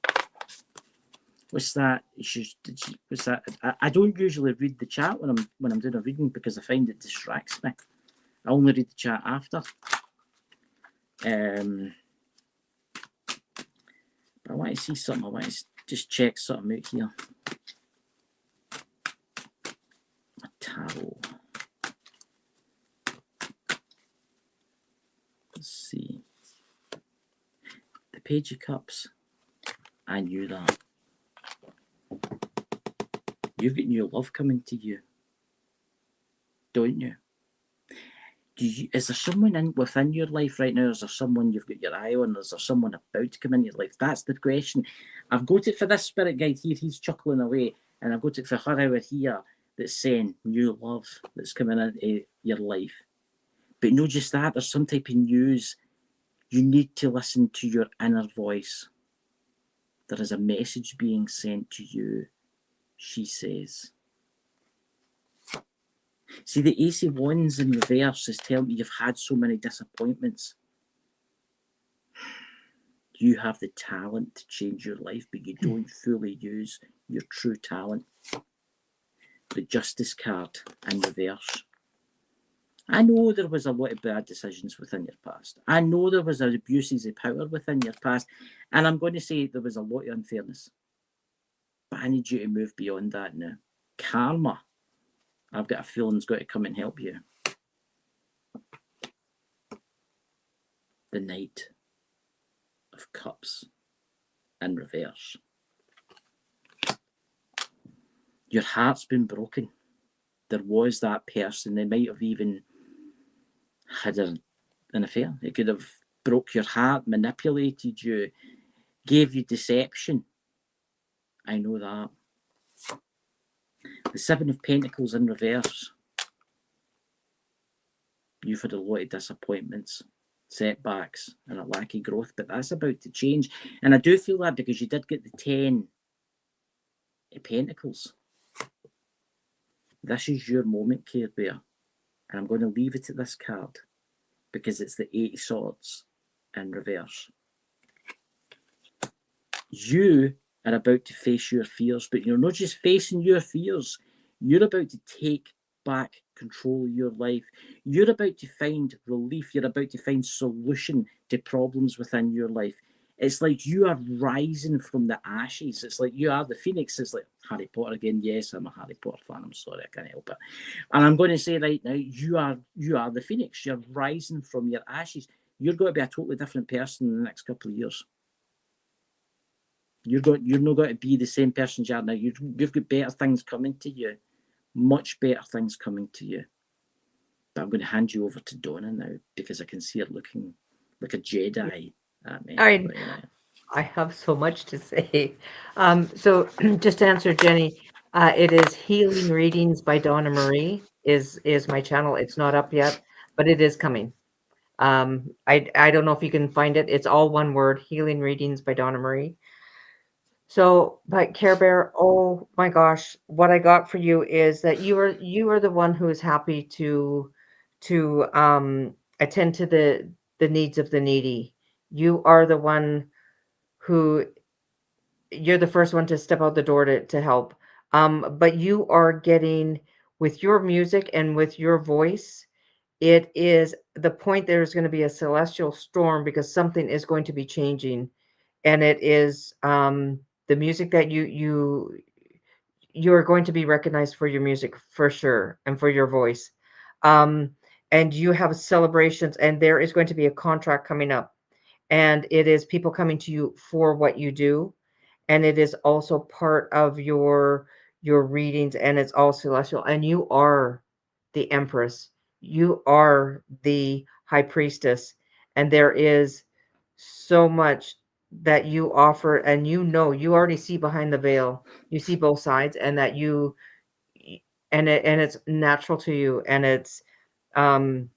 What's that? What's that? I don't usually read the chat when I'm doing a reading because I find it distracts me. I only read the chat after. But I want to see something. I want to just check something out here. A tarot. Let's see. The Page of Cups. I knew that. You've got new love coming to you, don't you? Is there someone within your life right now? Is there someone you've got your eye on? Is there someone about to come into your life? That's the question. I've got it for this spirit guide here. He's chuckling away. And I've got it for her over here that's saying new love that's coming into your life. But not just that. There's some type of news. You need to listen to your inner voice. There is a message being sent to you, she says. See, the Ace of Wands in reverse is telling me you've had so many disappointments. You have the talent to change your life, but you don't fully use your true talent. The Justice card in reverse. I know there was a lot of bad decisions within your past. I know there was abuses of power within your past. And I'm going to say there was a lot of unfairness. But I need you to move beyond that now. Karma, I've got a feeling, it's got to come and help you. The Knight of Cups in reverse. Your heart's been broken. There was that person. They might have even had an affair. It could have broke your heart, manipulated you, gave you deception. I know that. The Seven of Pentacles in reverse. You've had a lot of disappointments, setbacks, and a lack of growth, but that's about to change. And I do feel that because you did get the 10 of Pentacles. This is your moment, Care Bear. And I'm going to leave it at this card because it's the 8 of Swords in reverse. You are about to face your fears, but you're not just facing your fears. You're about to take back control of your life. You're about to find relief. You're about to find solution to problems within your life. It's like you are rising from the ashes. It's like you are the phoenix. It's like Harry Potter again. Yes, I'm a Harry Potter fan. I'm sorry, I can't help it. And I'm going to say right now, you are the phoenix. You're rising from your ashes. You're going to be a totally different person in the next couple of years. You're not going to be the same person you are now. You've got better things coming to you. Much better things coming to you. But I'm going to hand you over to Donna now because I can see her looking like a Jedi at me. I have so much to say. So just to answer Jenny, it is Healing Readings by Donna Marie is my channel. It's not up yet, but it is coming. I don't know if you can find it. It's all one word, Healing Readings by Donna Marie. So, but Care Bear, oh my gosh, what I got for you is that you are the one who is happy to attend to the needs of the needy. You are the one who, you're the first one to step out the door to help. But you are getting, with your music and with your voice, it is the point there's going to be a celestial storm because something is going to be changing. And it is the music that you are going to be recognized for your music for sure and for your voice. And you have celebrations and there is going to be a contract coming up. And it is people coming to you for what you do. And it is also part of your readings and it's all celestial. And you are the Empress. You are the High Priestess. And there is so much that you offer, and you already see behind the veil, you see both sides, and that and it's natural to you, and it's um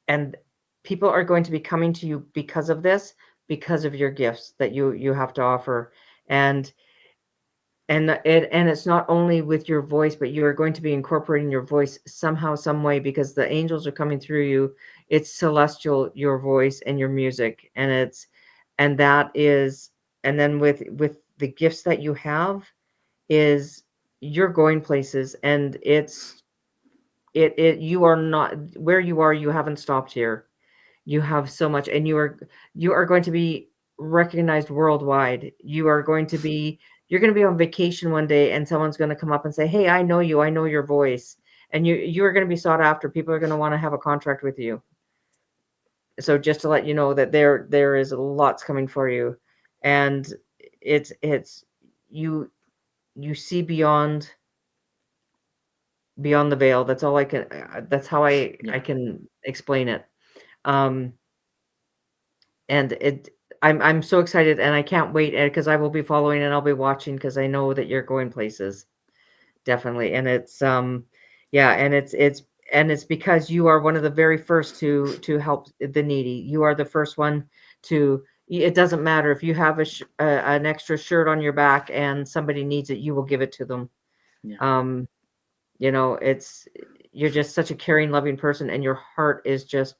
and people are going to be coming to you because of this, because of your gifts that you have to offer. And it's not only with your voice, but you are going to be incorporating your voice somehow, some way, because the angels are coming through you. It's celestial, your voice and your music, and that is, and then with the gifts that you have, is you're going places, and you are not where you are. You haven't stopped here. You have so much, and you are going to be recognized worldwide. You're going to be on vacation one day, and someone's going to come up and say, "Hey, I know you. I know your voice." And you are going to be sought after. People are going to want to have a contract with you. So just to let you know that there is lots coming for you, and it's you see beyond the veil. That's all I can. That's how I Yeah. can explain it. Um, and I'm so excited, and I can't wait, because I will be following, and I'll be watching, because I know that you're going places, definitely. And it's yeah, and it's because you are one of the very first to help the needy. You are the first one to. It doesn't matter if you have an extra shirt on your back and somebody needs it, you will give it to them. Yeah. um you're just such a caring, loving person, and your heart is just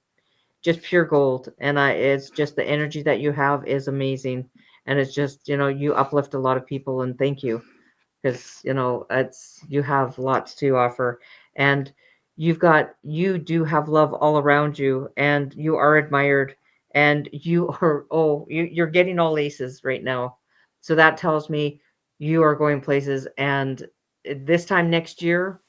pure gold. And it's just the energy that you have is amazing. And it's just, you uplift a lot of people, and thank you, because you have lots to offer. And you do have love all around you, and you are admired, and you're getting all aces right now. So that tells me you are going places. And this time next year,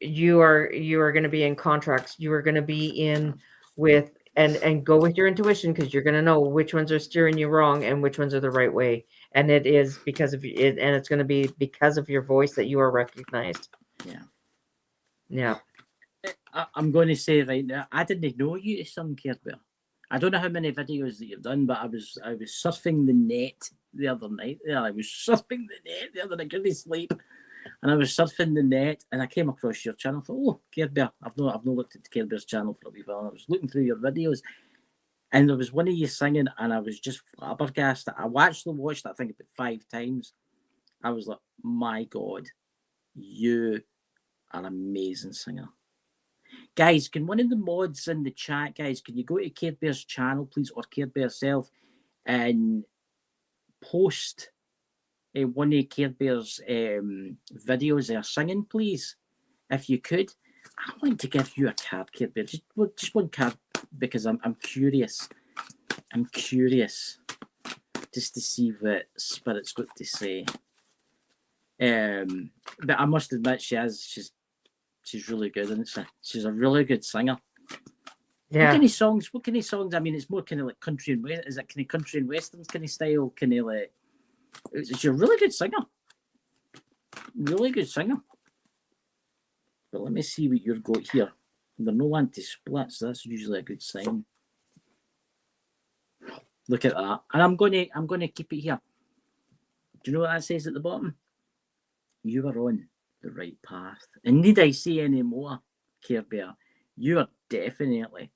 you are going to be in contracts. You are going to be in with, and go with your intuition, because you're going to know which ones are steering you wrong and which ones are the right way. And it is because of it, and it's going to be because of your voice that you are recognized. Yeah. Yeah. I'm going to say right now, I didn't know you to sing, Care Bear. I don't know how many videos that you've done, but I was surfing the net the other night. Yeah, I was surfing the net the other night. I couldn't sleep, and I was surfing the net, and I came across your channel. I thought, oh, Care Bear. I've not looked at Care Bear's channel for a wee while. I was looking through your videos, and there was one of you singing, and I was just flabbergasted. I watched it, I think, about 5 times. I was like, my God, you are an amazing singer. Guys, can one of the mods in the chat, guys, can you go to Care Bear's channel, please, or Care Bear herself, and post one of Care Bear's videos there singing, please, if you could. I want to give you a card, Care Bear, just one card, because I'm curious. I'm curious just to see what Spirit's got to say. But I must admit, she's really good, isn't she? She's a really good singer. Yeah. What kind of songs? I mean, it's more kind of like country and west. Is it kind of country and westerns kind of style? Kind of like, she's a really good singer. Really good singer. But let me see what you've got here. They're no anti-split, so that's usually a good sign. Look at that. And I'm gonna keep it here. Do you know what that says at the bottom? You are on the right path. And need I say any more, Care Bear? You are definitely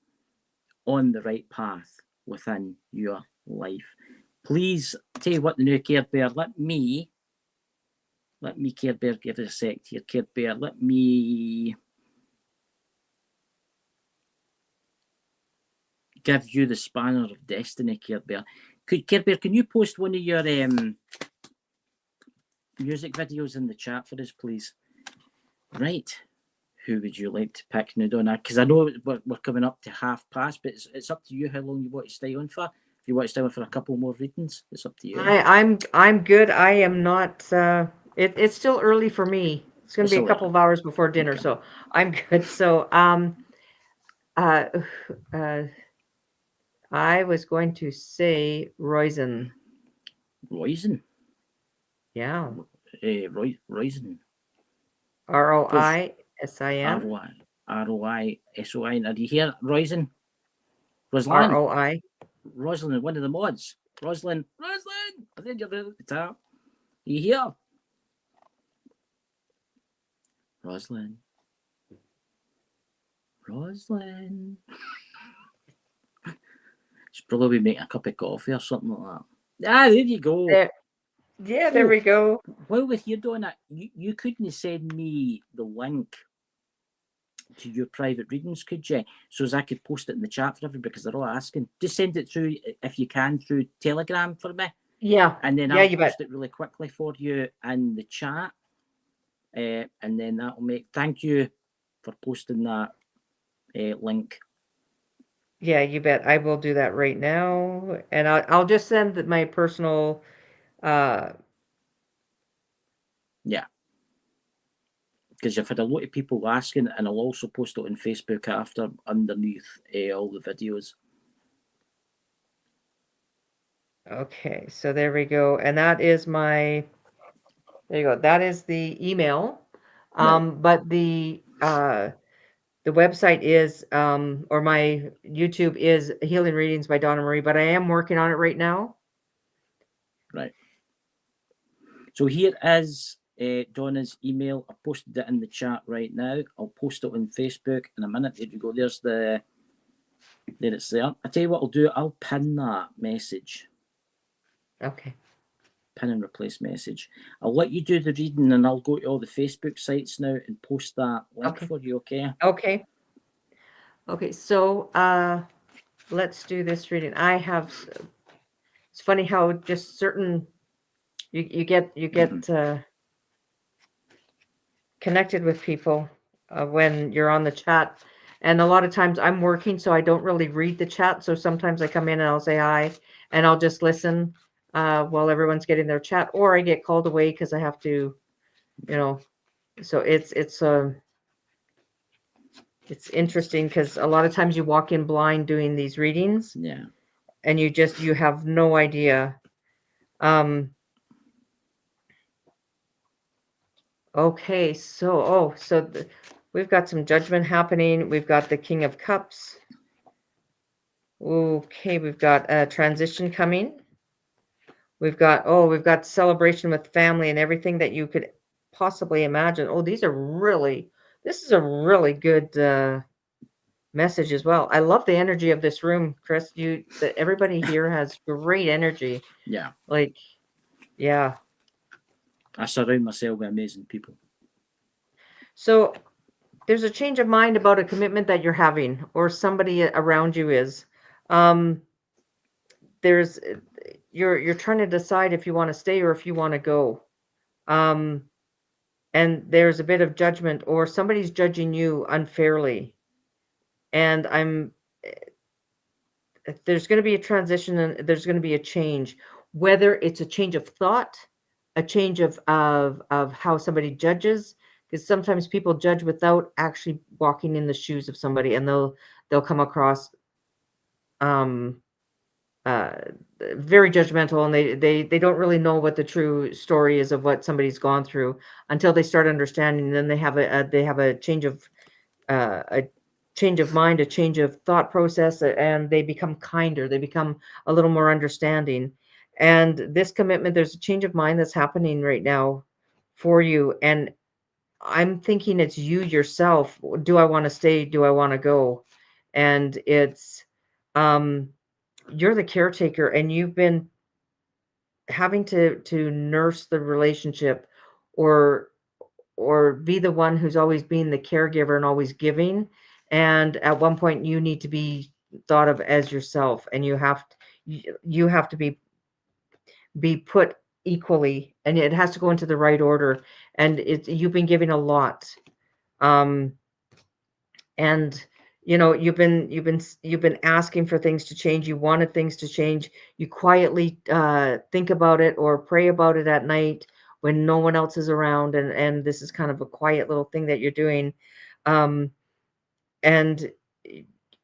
on the right path within your life. Please, tell you what, the new Care Bear, let me Care Bear, give it a sec here, Care Bear, let me give you the spanner of destiny, Care Bear. Care Bear, can you post one of your music videos in the chat for us, please? Right. Who would you like to pick now, Donna? Because I know we're coming up to past, but it's up to you how long you want to stay on for. If you want to stay on for a couple more readings, it's up to you. I'm good. I am not. It's still early for me. It's going to be a couple of hours before dinner, okay. So I'm good. So I was going to say Roisin. Roisin. Yeah. Roisin. ROISIN. ROISOIN. Did you hear Roisin? ROI. Rosalind, one of the mods. Rosalind, I think you're there at the top. Are you here? Rosalind. She's probably making a cup of coffee or something like that. Ah, there you go. There we go. While we're here doing that, you couldn't send me the link to your private readings, could you? So as I could post it in the chat for everybody, because they're all asking. Just send it through, if you can, through Telegram for me. Yeah. And then Yeah, I'll you bet. post it really quickly for you in the chat. And then that'll make, thank you for posting that link. Yeah, you bet. I will do that right now. And I'll just send my personal Yeah. Because I've had a lot of people asking, and I'll also post it on Facebook after, underneath all the videos. Okay, so there we go. And that is there you go. That is the email. Right. But the website is, or my YouTube is Healing Readings by Donna Marie, but I am working on it right now. Right. So here is Donna's email. I posted it in the chat right now. I'll post it on Facebook in a minute. There you go. There it's there. I tell you what I'll do. I'll pin that message. Okay. Pin and replace message. I'll let you do the reading, and I'll go to all the Facebook sites now and post that link for you, okay? Okay. Okay, so let's do this reading. It's funny how just certain you get connected with people when you're on the chat. And a lot of times I'm working, so I don't really read the chat. So sometimes I come in and I'll say hi, and I'll just listen while everyone's getting their chat, or I get called away because I have to, so it's interesting because a lot of times you walk in blind doing these readings. Yeah. And you have no idea. Okay, so we've got some judgment happening. We've got the King of Cups. Okay, we've got a transition coming. We've got celebration with family and everything that you could possibly imagine. This is a really good message as well. I love the energy of this room, Chris. Everybody here has great energy. Yeah. Yeah. I surround myself with amazing people. So there's a change of mind about a commitment that you're having, or somebody around you is. You're trying to decide if you want to stay or if you want to go. And there's a bit of judgment, or somebody's judging you unfairly. And there's going to be a transition, and there's going to be a change, whether it's a change of thought, a change of how somebody judges, because sometimes people judge without actually walking in the shoes of somebody, and they'll come across very judgmental, and they don't really know what the true story is of what somebody's gone through until they start understanding. And then they have a change of mind, a change of thought process, and they become kinder. They become a little more understanding. And this commitment, there's a change of mind that's happening right now for you. And I'm thinking it's you yourself. Do I want to stay? Do I want to go? And it's, you're the caretaker, and you've been having to nurse the relationship, or be the one who's always being the caregiver and always giving. And at one point you need to be thought of as yourself, and you have to be put equally, and it has to go into the right order. And you've been giving a lot. And you've been asking for things to change. You wanted things to change. You quietly think about it or pray about it at night when no one else is around, and this is kind of a quiet little thing that you're doing. And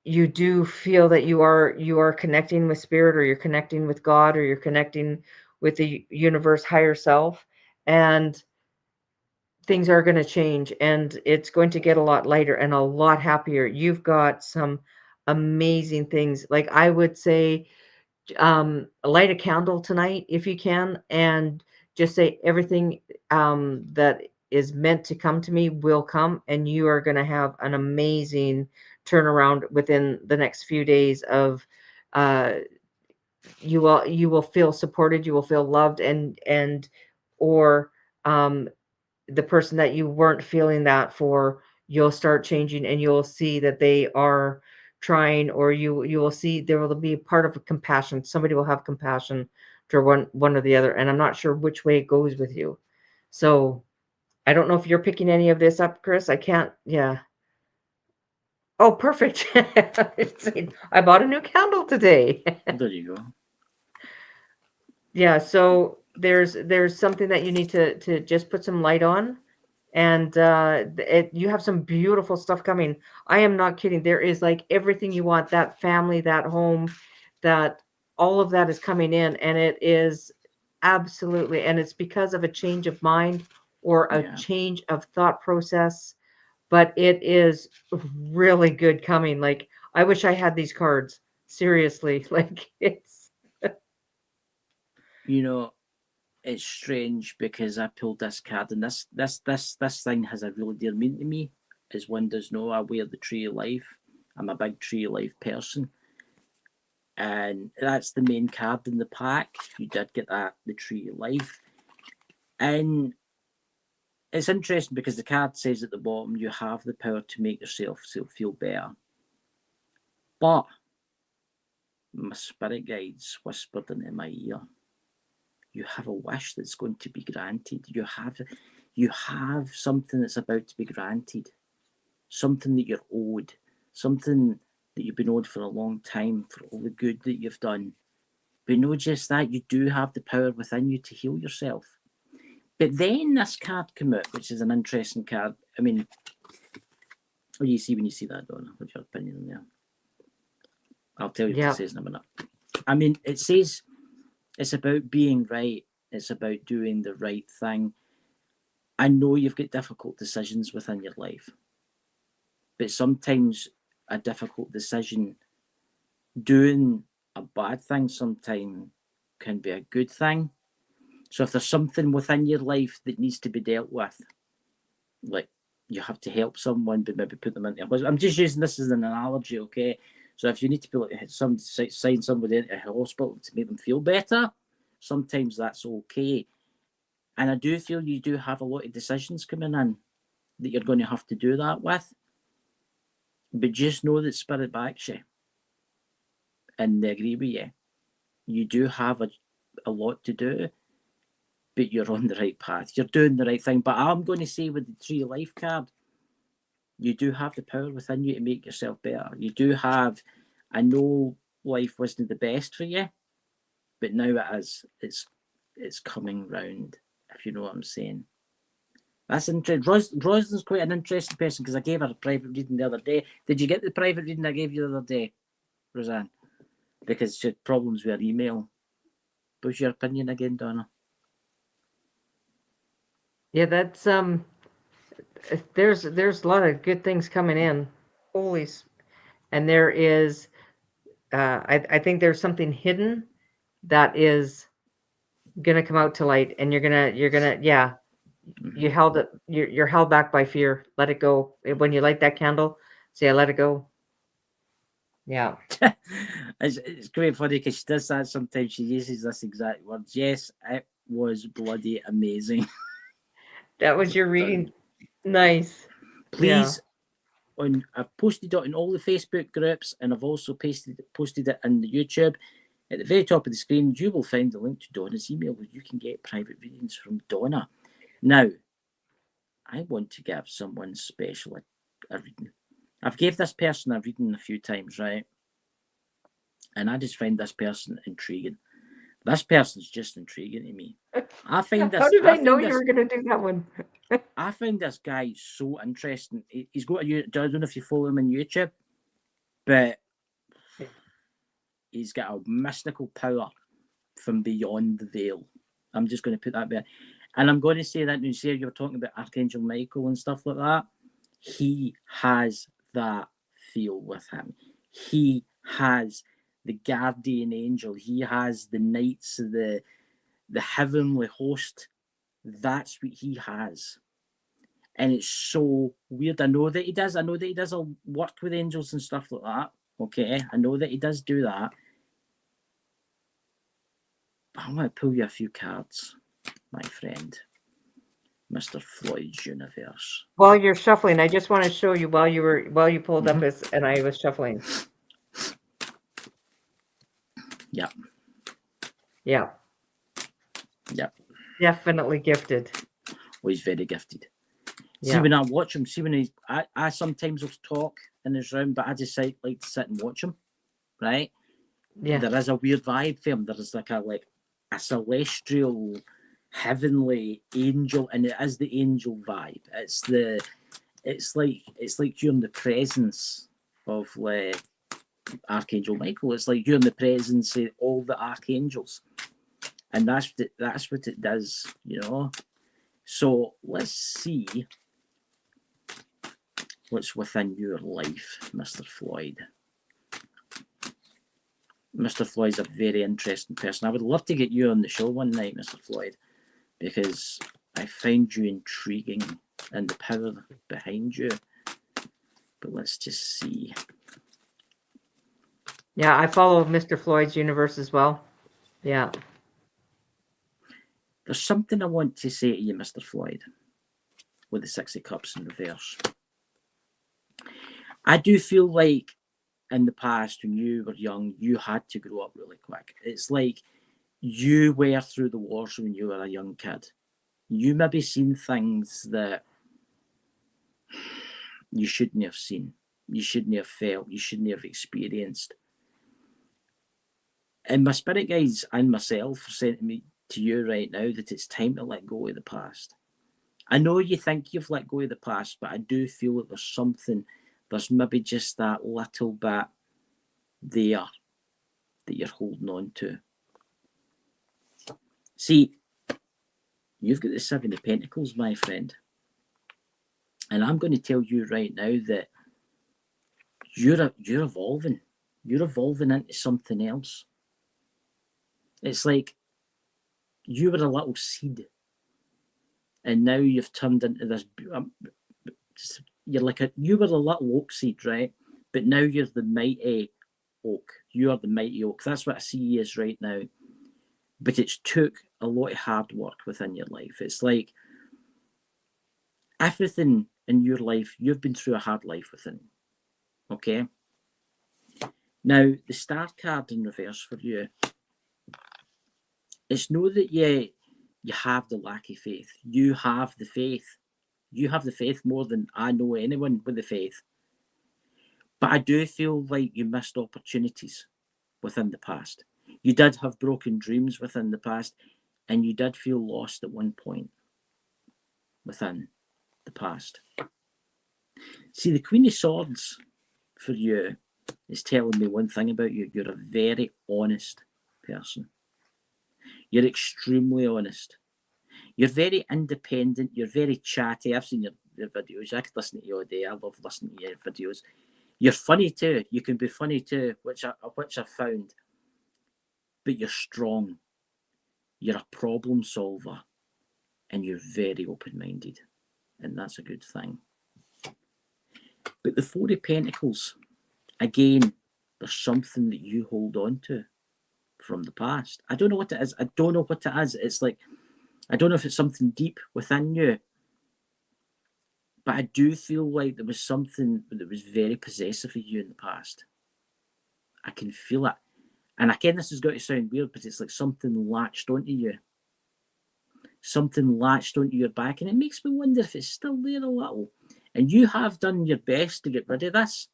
you do feel that you are connecting with spirit, or you're connecting with God, or you're connecting with the universe, higher self, and things are going to change, and it's going to get a lot lighter and a lot happier. You've got some amazing things. Like, I would say light a candle tonight if you can, and just say everything that is meant to come to me will come, and you are going to have an amazing turnaround within the next few days of you will feel supported, you will feel loved, and or the person that you weren't feeling that for, you'll start changing, and you'll see that they are trying, or you will see there will be part of compassion. Somebody will have compassion for one or the other, and I'm not sure which way it goes with you. So I don't know if you're picking any of this up, Chris. I can't. Yeah. Oh, perfect. I bought a new candle today. There you go. Yeah, so there's something that you need to just put some light on, and you have some beautiful stuff coming. I am not kidding. There is like everything you want, that family, that home, that all of that is coming in, and it is absolutely, and it's because of a change of mind or a Yeah. change of thought process, but it is really good coming. Like, I wish I had these cards. Seriously, like it's You know, it's strange because I pulled this card, and this thing has a really dear meaning to me. As one does know, I wear the Tree of Life. I'm a big Tree of Life person, and that's the main card in the pack. You did get that, the Tree of Life, and it's interesting because the card says at the bottom, you have the power to make yourself feel better. But my spirit guides whispered into my ear, you have a wish that's going to be granted. You have something that's about to be granted, something that you're owed, something that you've been owed for a long time for all the good that you've done. But not just that, you do have the power within you to heal yourself. But then this card came out, which is an interesting card. I mean, what do you see when you see that, Donna? What's your opinion on there? I'll tell you what it says in a minute. I mean, it says it's about being right. It's about doing the right thing. I know you've got difficult decisions within your life, but sometimes a difficult decision, doing a bad thing sometimes can be a good thing. So if there's something within your life that needs to be dealt with, like you have to help someone, but maybe put them into a hospital. I'm just using this as an analogy, okay? So if you need to be like sign somebody into a hospital to make them feel better, sometimes that's okay. And I do feel you do have a lot of decisions coming in that you're going to have to do that with. But just know that Spirit backs you, and they agree with you. You do have a lot to do, but you're on the right path. You're doing the right thing. But I'm going to say with the Tree of Life card, you do have the power within you to make yourself better. You do have, I know life wasn't the best for you, but now it is. It's coming round, if you know what I'm saying. That's interesting. Rosalind's quite an interesting person because I gave her a private reading the other day. Did you get the private reading I gave you the other day, Roseanne? Because she had problems with her email. What's your opinion again, Donna? Yeah, that's there's a lot of good things coming in. And there is I think there's something hidden that is gonna come out to light, and you're gonna yeah. You held it. You're held back by fear. Let it go. When you light that candle, say, "I let it go." Yeah. It's quite funny because she does that sometimes. She uses this exact words. Yes, it was bloody amazing. That was your reading. Nice. Please, I've posted it in all the Facebook groups, and I've also posted it in the YouTube. At the very top of the screen, you will find the link to Donna's email where you can get private readings from Donna. Now, I want to give someone special a reading. I've gave this person a reading a few times, right? And I just find this person intriguing. This person's just intriguing to me. I find this. How did I know you were going to do that one? I find this guy so interesting. He's got I don't know if you follow him on YouTube, but he's got a mystical power from beyond the veil. I'm just going to put that there. And I'm going to say that when you say you were talking about Archangel Michael and stuff like that, he has that feel with him. He has the guardian angel. He has the knights, the heavenly host. That's what he has. And it's so weird. I know that he does a work with angels and stuff like that. Okay, I know that he does do that. But I want to pull you a few cards, my friend. Mr. Floyd's universe. While you're shuffling, I just want to show you while you pulled up this and I was shuffling. Yeah. Yeah. Yeah. Definitely gifted. Well, he's very gifted. Yeah. See, when I watch him, I sometimes will talk in his room, but I just like to sit and watch him, right? Yeah. There is a weird vibe for him. There is like a celestial, heavenly angel, and it is the angel vibe. It's like you're in the presence of Archangel Michael. It's like you're in the presence of all the archangels, and that's what it does, you know. So let's see what's within your life, Mr. Floyd. Mr. Floyd's a very interesting person. I would love to get you on the show one night, Mr. Floyd, because I find you intriguing and the power behind you. But let's just see. Yeah, I follow Mr. Floyd's universe as well. Yeah. There's something I want to say to you, Mr. Floyd, with the Six of Cups in reverse. I do feel like in the past, when you were young, you had to grow up really quick. It's like you were through the wars when you were a young kid. You maybe seen things that you shouldn't have seen. You shouldn't have felt. You shouldn't have experienced. And my spirit guides and myself are saying to me, to you right now, that it's time to let go of the past. I know you think you've let go of the past, but I do feel that there's maybe just that little bit there that you're holding on to. See, you've got the Seven of Pentacles, my friend. And I'm going to tell you right now that you're evolving. You're evolving into something else. It's like you were a little seed, and now you've turned into this. You were a little oak seed, right? But now you're the mighty oak. You are the mighty oak. That's what I see you as right now. But it's took a lot of hard work within your life. It's like everything in your life, you've been through a hard life within. Okay? Now, the Star card in reverse for you, it's know that you have the lack of faith. You have the faith. You have the faith more than I know anyone with the faith. But I do feel like you missed opportunities within the past. You did have broken dreams within the past, and you did feel lost at one point within the past. See, the Queen of Swords for you is telling me one thing about you. You're a very honest person. You're extremely honest. You're very independent. You're very chatty. I've seen your videos. I could listen to you all day. I love listening to your videos. You're funny too. You can be funny too, which I've found. But you're strong. You're a problem solver. And you're very open-minded. And that's a good thing. But the Four of Pentacles, again, there's something that you hold on to from the past. I don't know what it is. It's like, I don't know if it's something deep within you, but I do feel like there was something that was very possessive of you in the past. I can feel it. And again, this has got to sound weird, but it's like something latched onto you. Something latched onto your back, and it makes me wonder if it's still there a little. And you have done your best to get rid of this,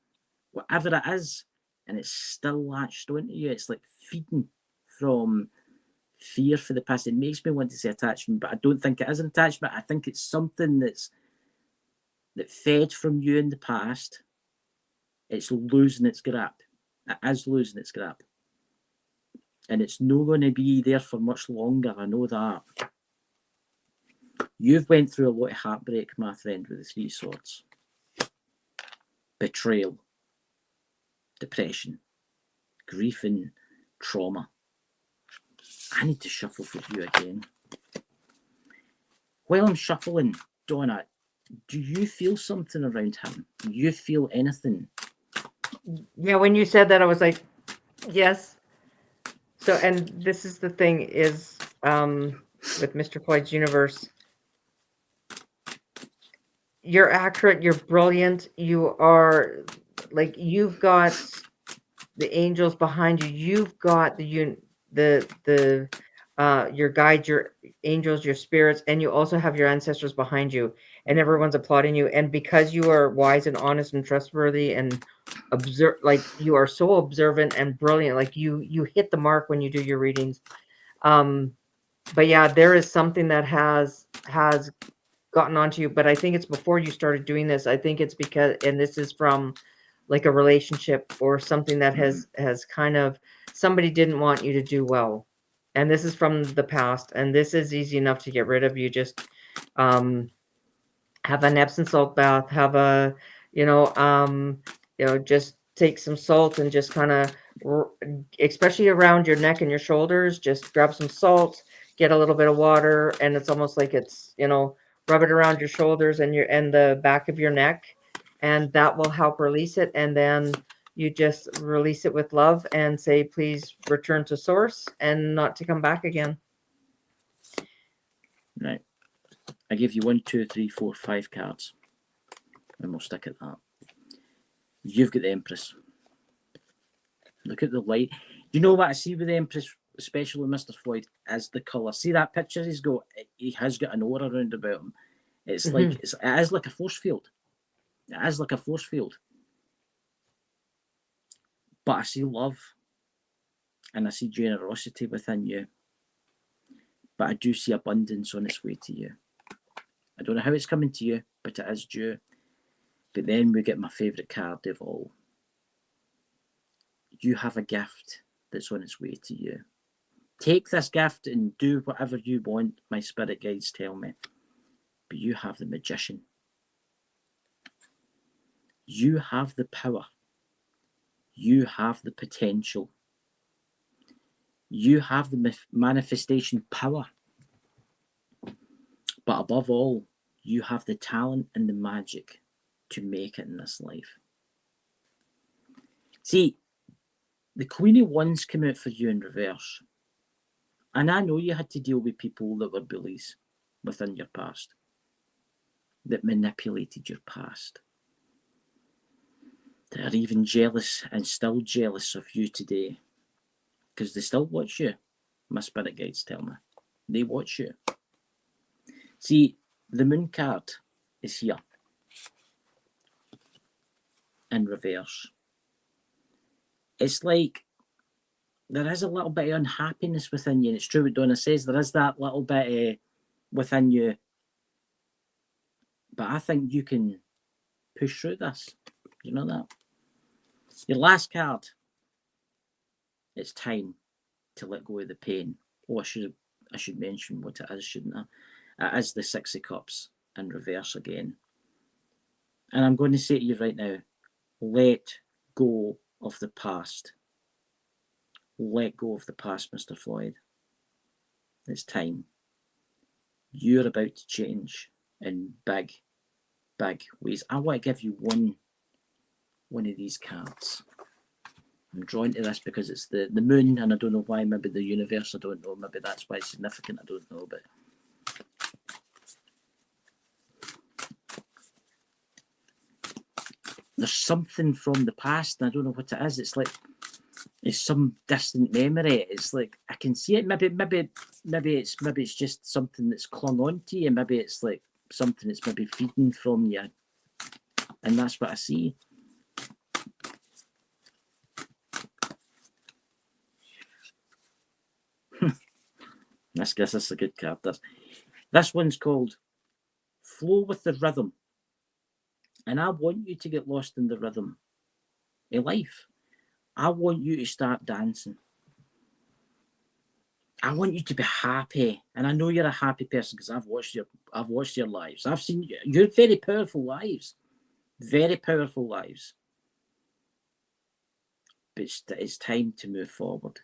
whatever it is, and it's still latched onto you. It's like feeding from fear for the past. It makes me want to say attachment, but I don't think it is an attachment. I think it's something that fed from you in the past. It's losing its grip. It is losing its grip. And it's not going to be there for much longer. I know that. You've went through a lot of heartbreak, my friend, with the Three Swords. Betrayal. Depression. grief and trauma. I need to shuffle for you again. While I'm shuffling, Donna, do you feel something around him? Do you feel anything? Yeah, when you said that, I was like, yes. So, and this is the thing is, with Mr. Floyd's universe, you're accurate, you're brilliant, you are, like, you've got the angels behind you, you've got your guides, your angels, your spirits, and you also have your ancestors behind you, and everyone's applauding you. And because you are wise and honest and trustworthy and you are so observant and brilliant, like you hit the mark when you do your readings. But yeah, there is something that has gotten onto you, but I think it's before you started doing this. I think it's because, and this is from like a relationship or something that has kind of, somebody didn't want you to do well, and this is from the past, and this is easy enough to get rid of. You just have an Epsom salt bath, have a just take some salt and just kind of, especially around your neck and your shoulders, just grab some salt, get a little bit of water, and it's almost like it's, rub it around your shoulders and the back of your neck, and that will help release it. And then you just release it with love and say, please return to source and not to come back again. Right. I give you 1, 2, 3, 4, 5 cards, and we'll stick at that. You've got the Empress. Look at the light. You know what I see with the Empress, especially with Mr. Floyd, is the colour. See that picture he's got? He has got an aura around about him. It's like it is like a force field. It is like a force field. But I see love, and I see generosity within you. But I do see abundance on its way to you. I don't know how it's coming to you, but it is due. But then we get my favourite card of all. You have a gift that's on its way to you. Take this gift and do whatever you want, my spirit guides tell me. But you have the Magician. You have the power. You have the potential. You have the manifestation power. But above all, you have the talent and the magic to make it in this life. See, the Queen of Wands came out for you in reverse. And I know you had to deal with people that were bullies within your past, that manipulated your past, that are even jealous and still jealous of you today, because they still watch you, my spirit guides tell me. They watch you. See, the Moon card is here in reverse. It's like there is a little bit of unhappiness within you, and it's true what Donna says, there is that little bit within you, but I think you can push through this. You know that? Your last card, it's time to let go of the pain. Oh, I should mention what it is, shouldn't I? It is the 6 of Cups in reverse again. And I'm going to say to you right now, let go of the past. Let go of the past, Mr. Floyd. It's time. You're about to change in big, big ways. I want to give you one of these cards. I'm drawn to this because it's the moon, and I don't know why. Maybe the universe, I don't know. Maybe that's why it's significant, I don't know. But there's something from the past, and I don't know what it is. It's like it's some distant memory. It's like I can see it. Maybe it's just something that's clung on to you. Maybe it's like something that's maybe feeding from you, and that's what I see. I guess this is a good card. This one's called Flow with the Rhythm. And I want you to get lost in the rhythm of life. I want you to start dancing. I want you to be happy. And I know you're a happy person because I've watched your lives. I've seen your very powerful lives. Very powerful lives. but it's time to move forward.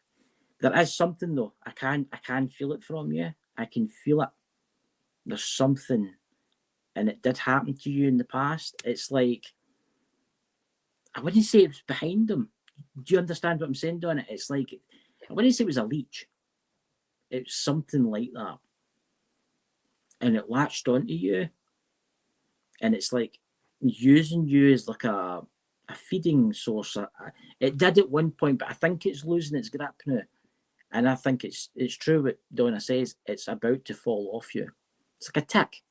There is something though. I can feel it from you. I can feel it. There's something, and it did happen to you in the past. It's like, I wouldn't say it was behind them. Do you understand what I'm saying, Donna? It's like, I wouldn't say it was a leech. It's something like that. And it latched onto you. And it's like using you as like a feeding source. It did at one point, but I think it's losing its grip now. And I think it's true what Donna says. It's about to fall off you. It's like a tick.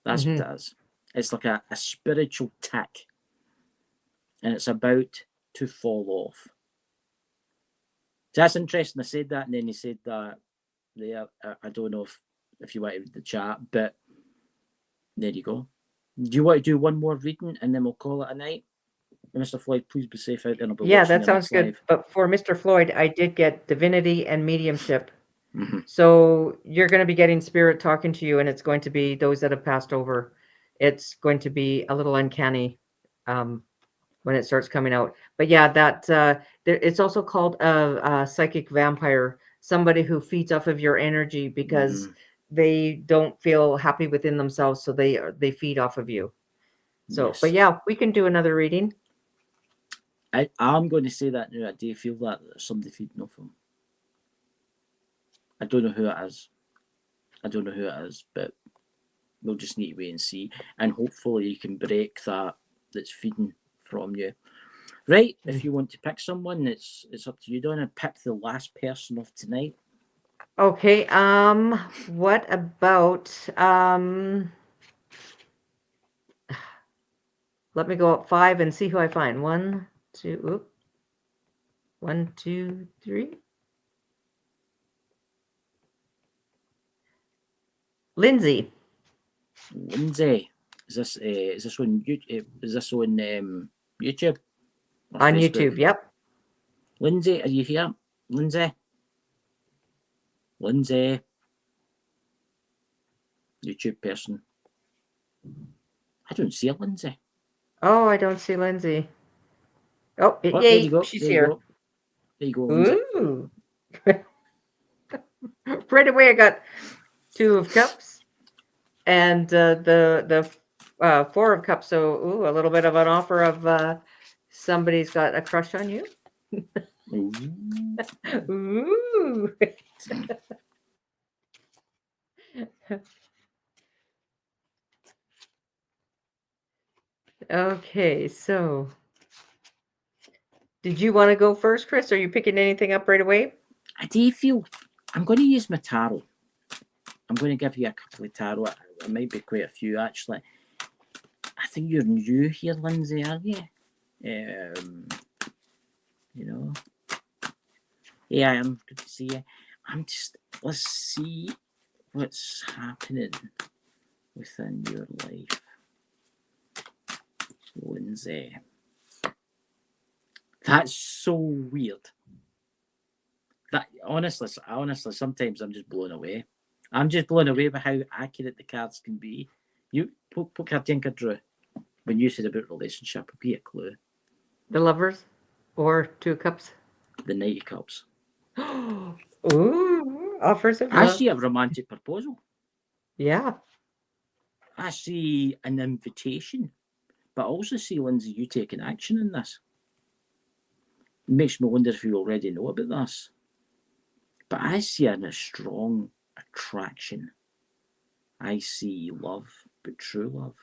That's what it is. It's like a spiritual tick. And it's about to fall off. So that's interesting. I said that, and then he said that there. I don't know if you want to read the chat, but there you go. Do you want to do one more reading, and then we'll call it a night? Mr. Floyd, please be safe out there. And I'll be Yeah, watching that your sounds next good. live. But for Mr. Floyd, I did get divinity and mediumship. Mm-hmm. So you're going to be getting spirit talking to you, and it's going to be those that have passed over. It's going to be a little uncanny when it starts coming out. But yeah, that it's also called a psychic vampire, somebody who feeds off of your energy because they don't feel happy within themselves, so they feed off of you. So, Yes. but yeah, we can do another reading. I'm going to say that now. I do feel that there's somebody feeding off him. I don't know who it is. But we'll just need to wait and see. And hopefully you can break that that's feeding from you. Right, if you want to pick someone, it's up to you, Donna. Pick the last person of tonight. Okay, what about let me go up 5 and see who I find. 1, 2, 1, 2, 3. Lindsay. Is this on YouTube? Is this on YouTube? On Facebook? YouTube, yep. Lindsay, are you here? Lindsay? YouTube person. I don't see a Lindsay. Oh, I don't see Lindsay. Oh, Oh, yay, there you go. she's there here. You go. There you go, Lindsay. Ooh. Right away, I got 2 of Cups and the 4 of Cups. So, ooh, a little bit of an offer of somebody's got a crush on you. Ooh. Ooh. Okay, so did you want to go first, Chris? Are you picking anything up right away? I do feel I'm going to use my tarot. I'm going to give you a couple of tarot. It might be quite a few, actually. I think you're new here, Lindsay, are you? You know. Yeah, I am. Good to see you. Let's see what's happening within your life, Lindsay. That's so weird. That honestly, sometimes I'm just blown away. I'm just blown away by how accurate the cards can be. You what card do you think I drew when you said about relationship? Would be a clue. The Lovers or 2 of Cups? The Knight of Cups. Ooh, offers of I love. see a romantic proposal. Yeah. I see an invitation, but I also see, Lindsay, you taking action in this. It makes me wonder if you already know about this. But I see a strong attraction. I see love, but true love.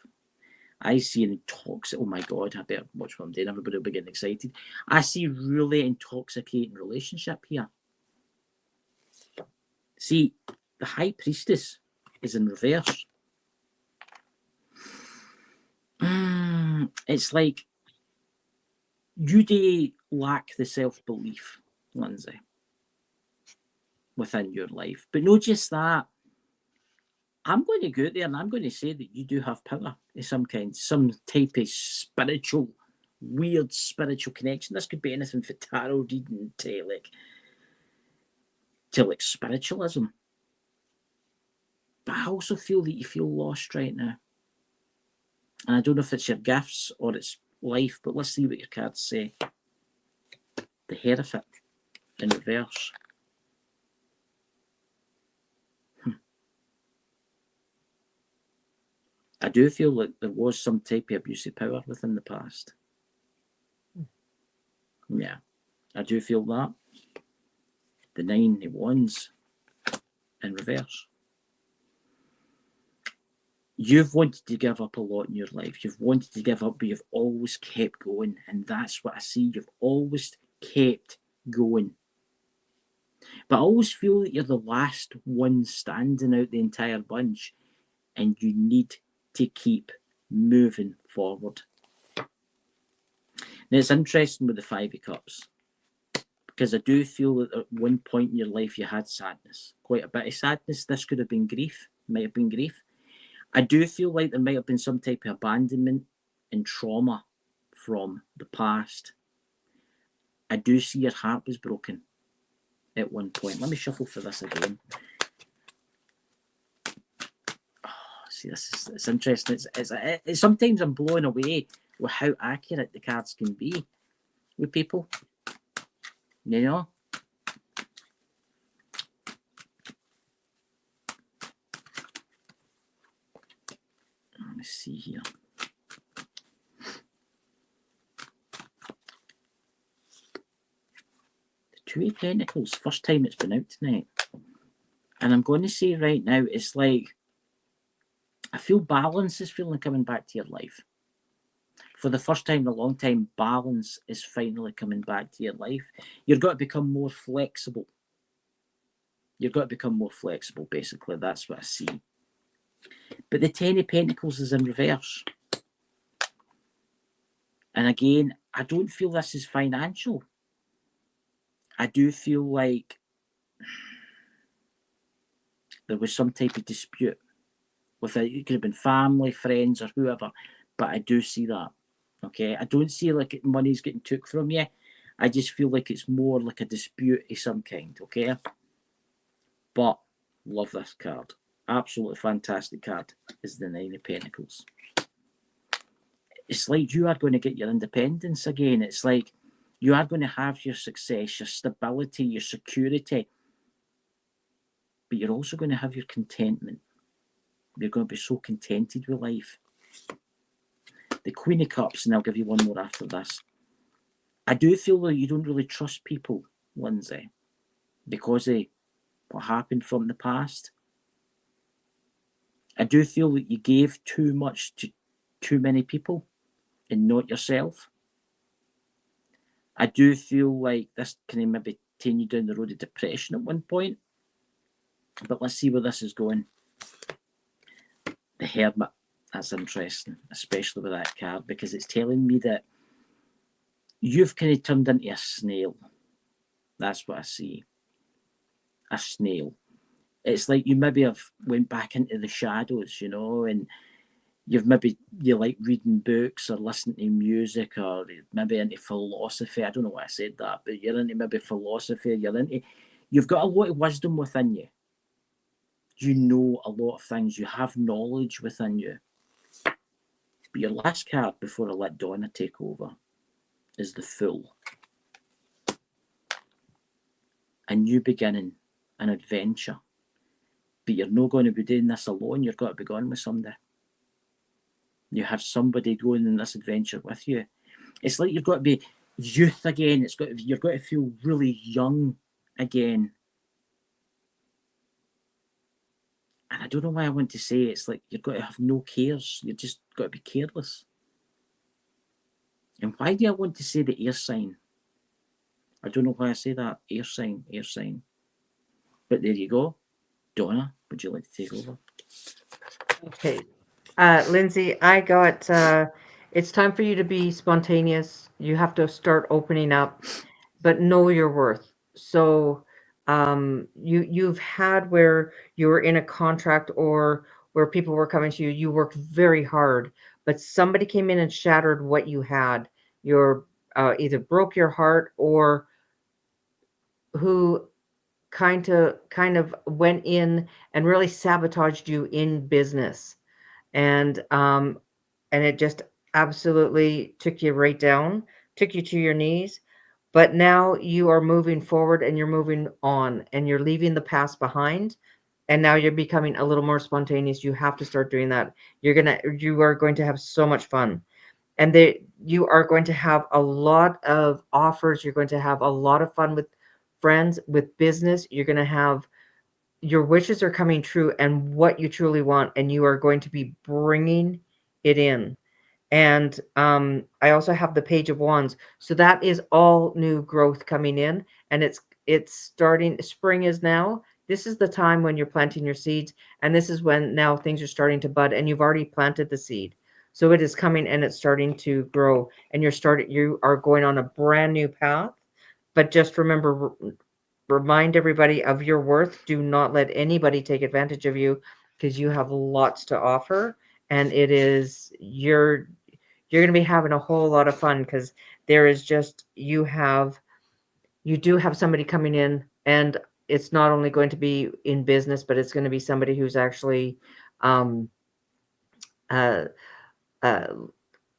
I see an intoxicating. Oh my God, I better watch what I'm doing. Everybody will be getting excited. I see really intoxicating relationship here. See, the High Priestess is in reverse. It's like you do lack the self-belief, Lindsay, within your life. But not just that. I'm going to go out there and I'm going to say that you do have power of some kind, some type of spiritual, weird spiritual connection. This could be anything from tarot reading to like spiritualism. But I also feel that you feel lost right now. And I don't know if it's your gifts or it's life, but let's see what your cards say. the Hereford in reverse. I do feel like there was some type of abuse of power within the past. Yeah, I do feel that. The 9 of Wands in reverse. You've wanted to give up a lot in your life. You've wanted to give up, but you've always kept going. And that's what I see. You've always kept going. But I always feel that you're the last one standing out the entire bunch. And you need to keep moving forward. Now, it's interesting with the 5 of Cups, because I do feel that at one point in your life you had sadness, quite a bit of sadness. This could have been grief, might have been grief. I do feel like there might have been some type of abandonment and trauma from the past. I do see your heart was broken at one point. Let me shuffle for this again. See, it's interesting. It's sometimes I'm blown away with how accurate the cards can be with people. You know? Let me see here. The 2 of Pentacles, first time it's been out tonight. And I'm going to say right now, it's like, I feel balance is feeling coming back to your life. For the first time in a long time, balance is finally coming back to your life. You've got to become more flexible. You've got to become more flexible, basically. That's what I see. But the 10 of Pentacles is in reverse. And again, I don't feel this is financial. I do feel like there was some type of dispute. It could have been family, friends, or whoever, but I do see that. Okay, I don't see like money's getting took from you. I just feel like it's more like a dispute of some kind. Okay, but love this card. Absolutely fantastic card is the 9 of Pentacles. It's like you are going to get your independence again. It's like you are going to have your success, your stability, your security, but you're also going to have your contentment. You're going to be so contented with life. The Queen of Cups, and I'll give you one more after this. I do feel that you don't really trust people, Lindsay, because of what happened from the past. I do feel that you gave too much to too many people and not yourself. I do feel like this can maybe take you down the road of depression at one point. But let's see where this is going. The Hermit, that's interesting, especially with that card, because it's telling me that you've kind of turned into a snail. That's what I see. A snail. It's like you maybe have went back into the shadows, you know, and you like reading books or listening to music, or maybe into philosophy. I don't know why I said that, but you're into maybe philosophy. You've got a lot of wisdom within you. You know a lot of things. You have knowledge within you. But your last card before I let Donna take over is the Fool. A new beginning, an adventure. But you're not going to be doing this alone. You're going to be going with somebody. You have somebody going in this adventure with you. It's like you've got to be youth again. You've got to feel really young again. And I don't know why I want to say it's like you've got to have no cares. You've just got to be careless. And why do I want to say the air sign? I don't know why I say that. Air sign, air sign. But there you go. Donna, would you like to take over? Okay. Lindsay, I got, it's time for you to be spontaneous. You have to start opening up, but know your worth. So you've had where you were in a contract or where people were coming to you, you worked very hard, but somebody came in and shattered what you had. You're either broke your heart or who kind of went in and really sabotaged you in business. And it just absolutely took you right down, took you to your knees. but now you are moving forward and you're moving on and you're leaving the past behind. And now you're becoming a little more spontaneous. You have to start doing that. You are going to have so much fun. And you are going to have a lot of offers. You're going to have a lot of fun with friends, with business. You're going to have your wishes are coming true and what you truly want, and you are going to be bringing it in. And I also have the Page of Wands, so that is all new growth coming in, and it's starting. Spring is now. This is the time when you're planting your seeds, and this is when now things are starting to bud, and you've already planted the seed, so it is coming and it's starting to grow, and you are going on a brand new path. But just remember, remind everybody of your worth. Do not let anybody take advantage of you, because you have lots to offer, and you're going to be having a whole lot of fun, because there is just you do have somebody coming in, and it's not only going to be in business, but it's going to be somebody who's actually um uh uh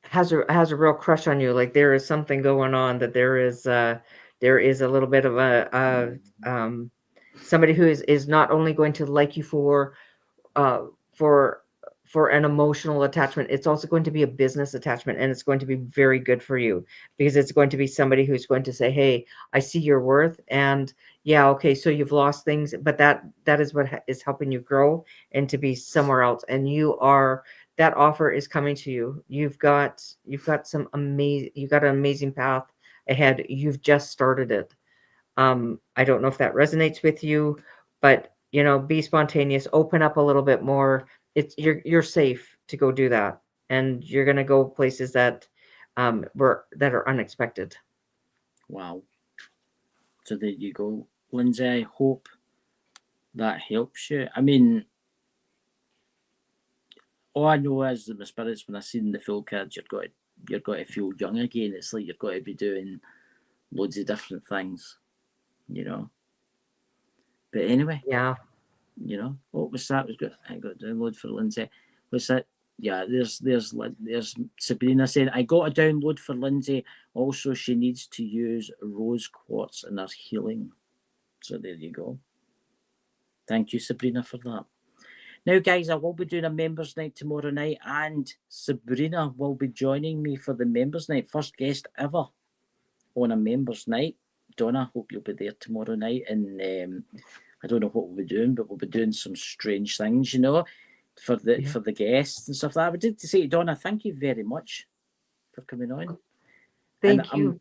has a real crush on you. Like there is something going on, that there is a little bit of somebody who is not only going to like you uh for for an emotional attachment. It's also going to be a business attachment, and it's going to be very good for you, because it's going to be somebody who's going to say, hey, I see your worth, and yeah, okay, so you've lost things, but that is what is helping you grow and to be somewhere else. And that offer is coming to you. You've got an amazing path ahead. You've just started it. I don't know if that resonates with you, but be spontaneous, open up a little bit more. You're safe to go do that, and you're gonna go places that that are unexpected. Wow. So there you go, Lindsay. I hope that helps you. I mean, all I know is that my spirits, when I seen the full cards, you're got to feel young again. It's like you've got to be doing loads of different things, you know. But anyway, Yeah. what was that? I got download for Lindsay. What's that? Yeah, there's Sabrina saying, I got a download for Lindsay. Also, she needs to use rose quartz in her healing. So there you go. Thank you, Sabrina, for that. Now, guys, I will be doing a members' night tomorrow night, and Sabrina will be joining me for the members' night. First guest ever on a members' night. Donna, hope you'll be there tomorrow night. And I don't know what we'll be doing, but we'll be doing some strange things, for the guests and stuff like that. I would like to say, Donna, thank you very much for coming on. Thank you.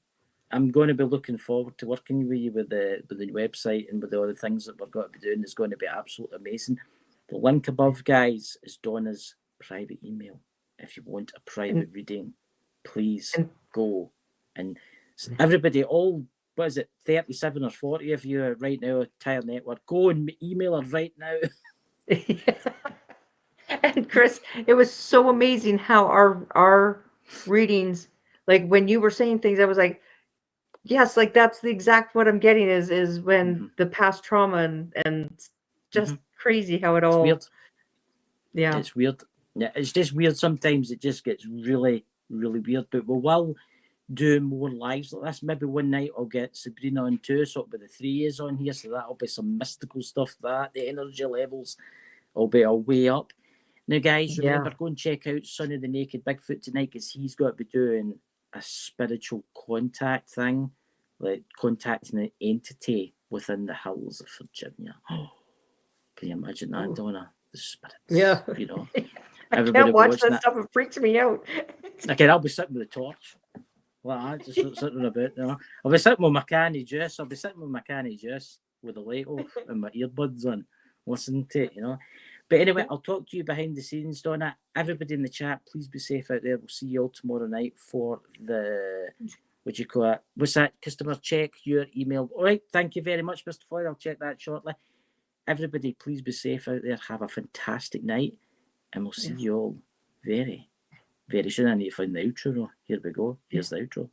I'm going to be looking forward to working with you with the website and with all the things that we're going to be doing. It's going to be absolutely amazing. The link above, guys, is Donna's private email. If you want a private reading, please go. And everybody, what is it, 37 or 40 of you right now, Tire Network, go and email her right now. And Chris, it was so amazing how our readings, like when you were saying things, I was like, yes, like that's the exact what I'm getting is when the past trauma and just crazy how it all. It's weird. Yeah, it's weird. Yeah, it's just weird. Sometimes it just gets really, really weird. But we will do more lives like this. Maybe one night I'll get Sabrina on too, so it'll be the 3 years on here. So that'll be some mystical stuff. That the energy levels will be all way up. Now, guys, remember, go and check out Sonny the Naked Bigfoot tonight, because he's got to be doing a spiritual contact thing, like contacting an entity within the hills of Virginia. Can you imagine that, Donna? The spirits. Yeah. I can't watch that stuff. It freaks me out. Okay, I'll be sitting with a torch. Like that, just sitting about there. I'll be sitting with my canny juice. With the light off and my earbuds on, listening to it, But anyway, I'll talk to you behind the scenes, Donna. Everybody in the chat, please be safe out there. We'll see you all tomorrow night for the, what's that? Customer check your email. All right, thank you very much, Mr. Floyd. I'll check that shortly. Everybody, please be safe out there. Have a fantastic night. And we'll see you all very, very soon. I need to find the outro. Here we go. Here's the outro.